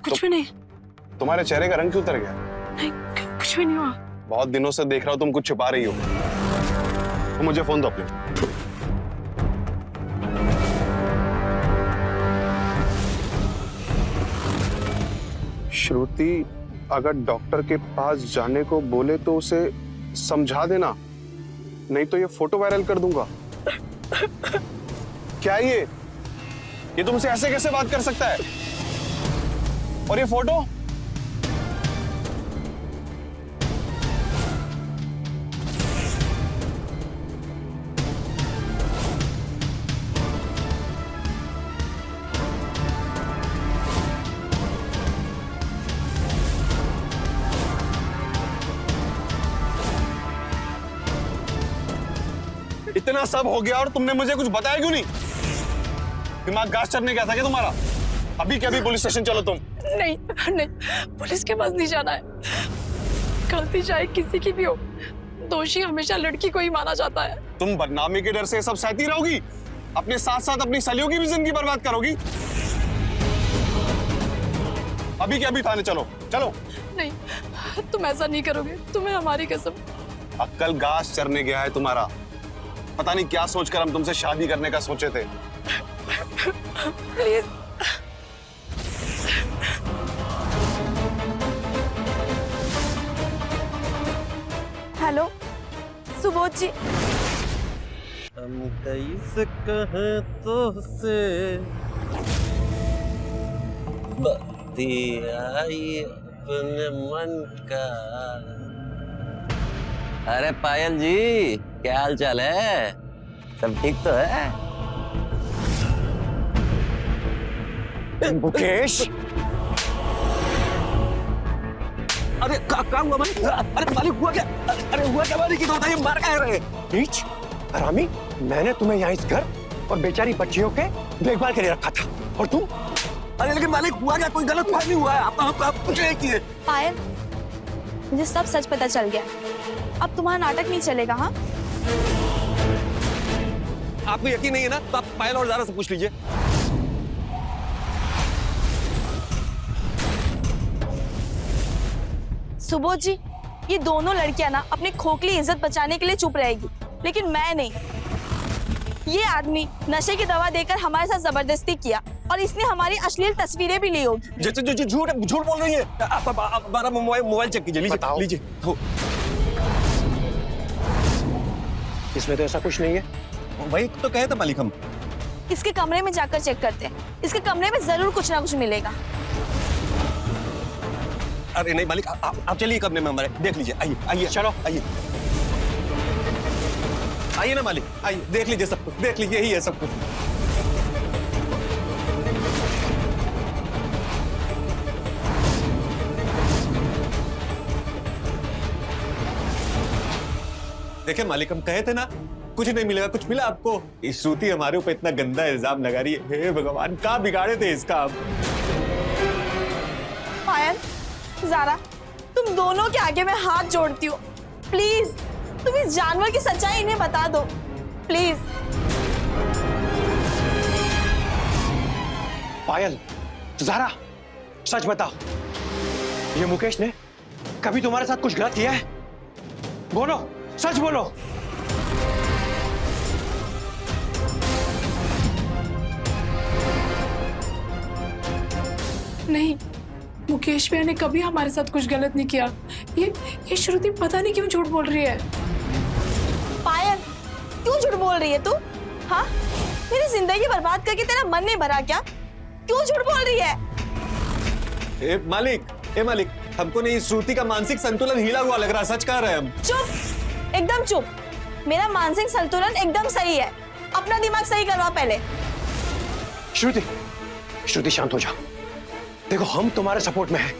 कुछ भी नहीं। तुम्हारे चेहरे का रंग क्यों उतर गया? नहीं, कुछ भी नहीं हुआ। बहुत दिनों से देख रहा हूं तुम कुछ छुपा रही हो। तो मुझे फोन दो अपने। श्रुति, अगर डॉक्टर के पास जाने को बोले तो उसे समझा देना, नहीं तो ये फोटो वायरल कर दूंगा। क्या ये तुमसे ऐसे कैसे बात कर सकता है? और ये फोटो? इतना सब हो गया और तुमने मुझे कुछ बताया क्यों नहीं? दिमाग घास चढ़ने गया था क्या तुम्हारा? अभी क्या, अभी पुलिस स्टेशन चलो तुम। नहीं, पुलिस के पास नहीं जाना है। गलती चाहे किसी की भी हो, दोषी हमेशा लड़की को ही माना जाता है। तुम बदनामी के डर से सब सहती रहोगी, अपने साथ साथ अपनी सलियों की भी जिंदगी बर्बाद करोगी। अभी क्या, अभी थाने चलो। नहीं, तुम ऐसा नहीं करोगे, तुम्हें हमारी कसम। अक्कल घास चरने गया है तुम्हारा। पता नहीं क्या सोचकर हम तुमसे शादी करने का सोचे थे। प्लीज। हेलो सुबोध जी। हम कैसे कहें तो से बतियाई अपने मन का। अरे पायल जी, क्या हाल चाल है? सब ठीक तो है? मुकेश, अरे क्या हुआ मालिक? अरे मालिक हुआ क्या? अरे हुआ क्या मालिक? तो बताइए, मार क्या रहे? नीच हरामी, मैंने तुम्हें यहाँ इस घर और बेचारी बच्चियों के देखभाल के लिए रखा था, और तुम? अरे लेकिन मालिक हुआ क्या? कोई गलत फहमी हुआ है? आप कुछ नहीं किए। पायल, मुझे सब सच पता चल गया। अब तुम्हारा नाटक नहीं चलेगा। हाँ, आपको यकीन नहीं है ना, तो आप पायल और ज़ारा से पूछ लीजिए। सुबोध जी, ये दोनों लड़कियां ना अपनी खोखली इज्जत बचाने के लिए चुप रहेगी, लेकिन मैं नहीं। ये आदमी नशे की दवा देकर हमारे साथ जबरदस्ती किया और इसने हमारी अश्लील तस्वीरें भी ली होगी। झूठ बोल रही है। आप हमारा मोबाइल चेक कीजिए, लीजिए। इसमें तो ऐसा कुछ नहीं है। वही तो कहे थे मालिक हम। इसके कमरे में जाकर चेक करते हैं, इसके कमरे में जरूर कुछ ना कुछ मिलेगा। अरे नहीं मालिक, आप चलिए कमरे में हमारे, देख लीजिए। आइए चलो, आइए ना मालिक, आइए देख लीजिए सब कुछ, देख लीजिए, यही है सब कुछ। देखिए मालिक, हम कहे थे ना कुछ नहीं मिलेगा, कुछ मिला आपको? इस श्रुति हमारे ऊपर इतना गंदा इल्जाम लगा रही है। हे भगवान, कहाँ बिगाड़े थे इसका आप? पायल, ज़ारा, तुम दोनों के आगे मैं हाथ जोड़ती हूँ। प्लीज, तुम इस जानवर की सच्चाई इन्हें बता दो, प्लीज। पायल, ज़ारा, सच बताओ, ये मुकेश ने कभी तुम्हारे साथ कुछ गलत किया है? बोलो, सच बोलो। नहीं, मुकेश भैया ने कभी हमारे साथ कुछ गलत नहीं किया। ये श्रुति पता नहीं क्यों झूठ बोल रही है। पायल, क्यों झूठ बोल रही है तू? हाँ, मेरी जिंदगी बर्बाद करके तेरा मन नहीं भरा क्या? क्यों झूठ बोल रही है? ए मालिक, हमको नहीं, श्रुति का मानसिक संतुलन हिला हुआ लग रहा है, सच कह रहे हैं हम। चुप, एकदम चुप। मेरा मानसिक संतुलन एकदम सही है। अपना दिमाग सही करवा पहले। श्रुति शांत हो जाओ। देखो, हम तुम्हारे सपोर्ट में हैं।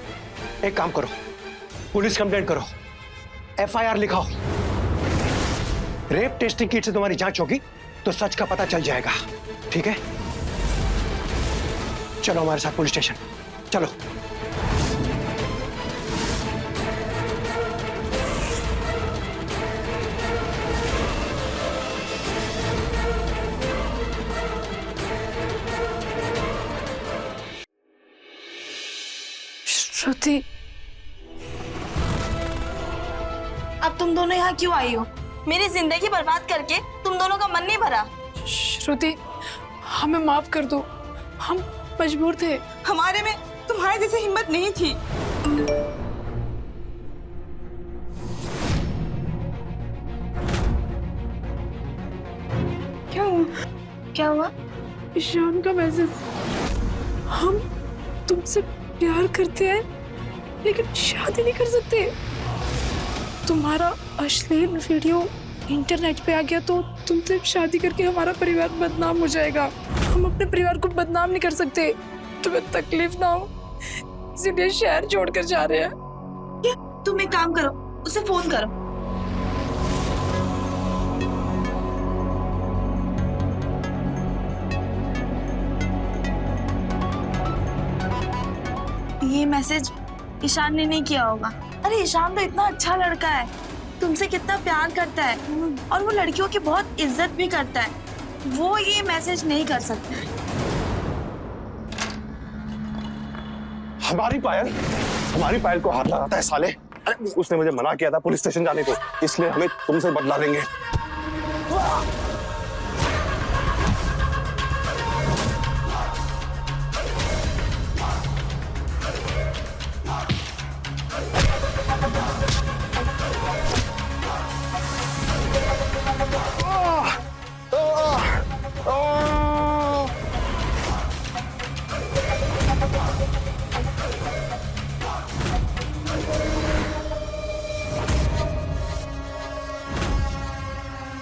एक काम करो, पुलिस कंप्लेंट करो, FIR लिखाओ। रेप टेस्टिंग किट से तुम्हारी जांच होगी तो सच का पता चल जाएगा, ठीक है? चलो हमारे साथ पुलिस स्टेशन, चलो। श्रुति, अब तुम दोनों यहाँ क्यों आई हो? मेरी जिंदगी बर्बाद करके तुम दोनों का मन नहीं भरा? श्रुति, हमें माफ कर दो, हम मजबूर थे। हमारे में तुम्हारे जैसे हिम्मत नहीं थी। क्या हुआ? ईशान का मैसेज। हम तुमसे प्यार करते हैं लेकिन शादी नहीं कर सकते। तुम्हारा अश्लील वीडियो इंटरनेट पे आ गया तो तुमसे शादी करके हमारा परिवार बदनाम हो जाएगा। हम अपने परिवार को बदनाम नहीं कर सकते। तुम्हें तकलीफ ना हो इसलिए शहर छोड़कर जा रहे हैं। तुम एक काम करो, उसे फोन करो। ये मैसेज ईशान ने नहीं किया होगा। अरे ईशान तो इतना अच्छा लड़का है, तुमसे कितना प्यार करता है और वो लड़कियों की बहुत इज्जत भी करता है। वो ये मैसेज नहीं कर सकता। हमारी पायल को हाथ लगाता है साले। अरे उसने मुझे मना किया था पुलिस स्टेशन जाने को, इसलिए हमें तुमसे बदला लेंगे।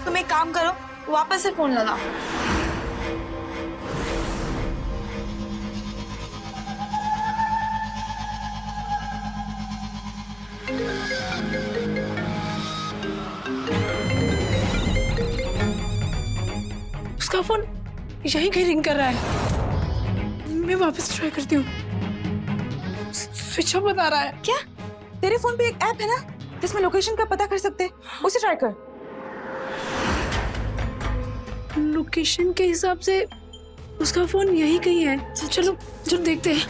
तुम एक काम करो, वापस से फोन लगाओ। उसका फोन यहीं कहीं रिंग कर रहा है। मैं वापस ट्राई करती हूँ। स्विच ऑफ बता रहा है। क्या? तेरे फोन पे एक ऐप है ना जिसमें लोकेशन का पता कर सकते हैं, उसे ट्राई कर। लोकेशन के हिसाब से उसका फोन यही कहीं है। चलो देखते हैं।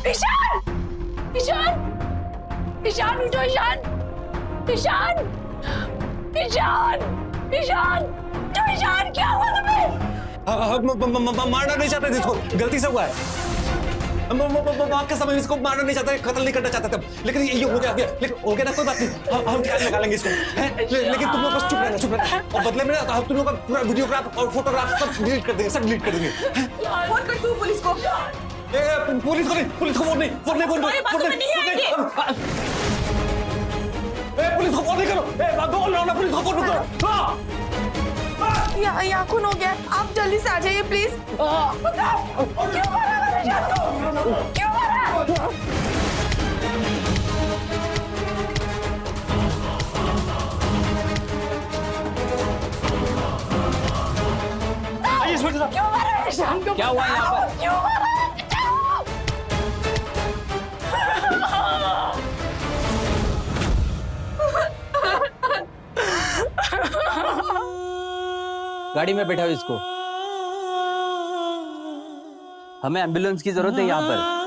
ईशान! ईशान! ईशान उठो! ईशान! ईशान क्या हुआ तुम्हें? मारना नहीं चाहते थे इसको, गलती से हुआ है। आपके समय इसको मारना नहीं चाहते, कत्ल नहीं करना चाहते थे, लेकिन ये हो गया लेकिन हो गया ना, कोई बात नहीं। हम ख्याल निकालेंगे इसको, लेकिन तुम लोग बस चुप रहना। और बदले में तो हम तुम लोग का पूरा वीडियोग्राफ और फोटोग्राफ सब डिलीट कर देंगे, फोन कर तू पुलिस को। पुलिस को नहीं, पुलिस को फोन नहीं करो। बोल रहा हूं ना, पुलिस को फोन करो। यहाँ खून हो गया, आप जल्दी से आ जाइए प्लीज। क्यों मारा? क्या हुआ यहाँ पर? क्यों मारा? गाड़ी में बैठाओ इसको। हमें एम्बुलेंस की जरूरत है यहाँ पर।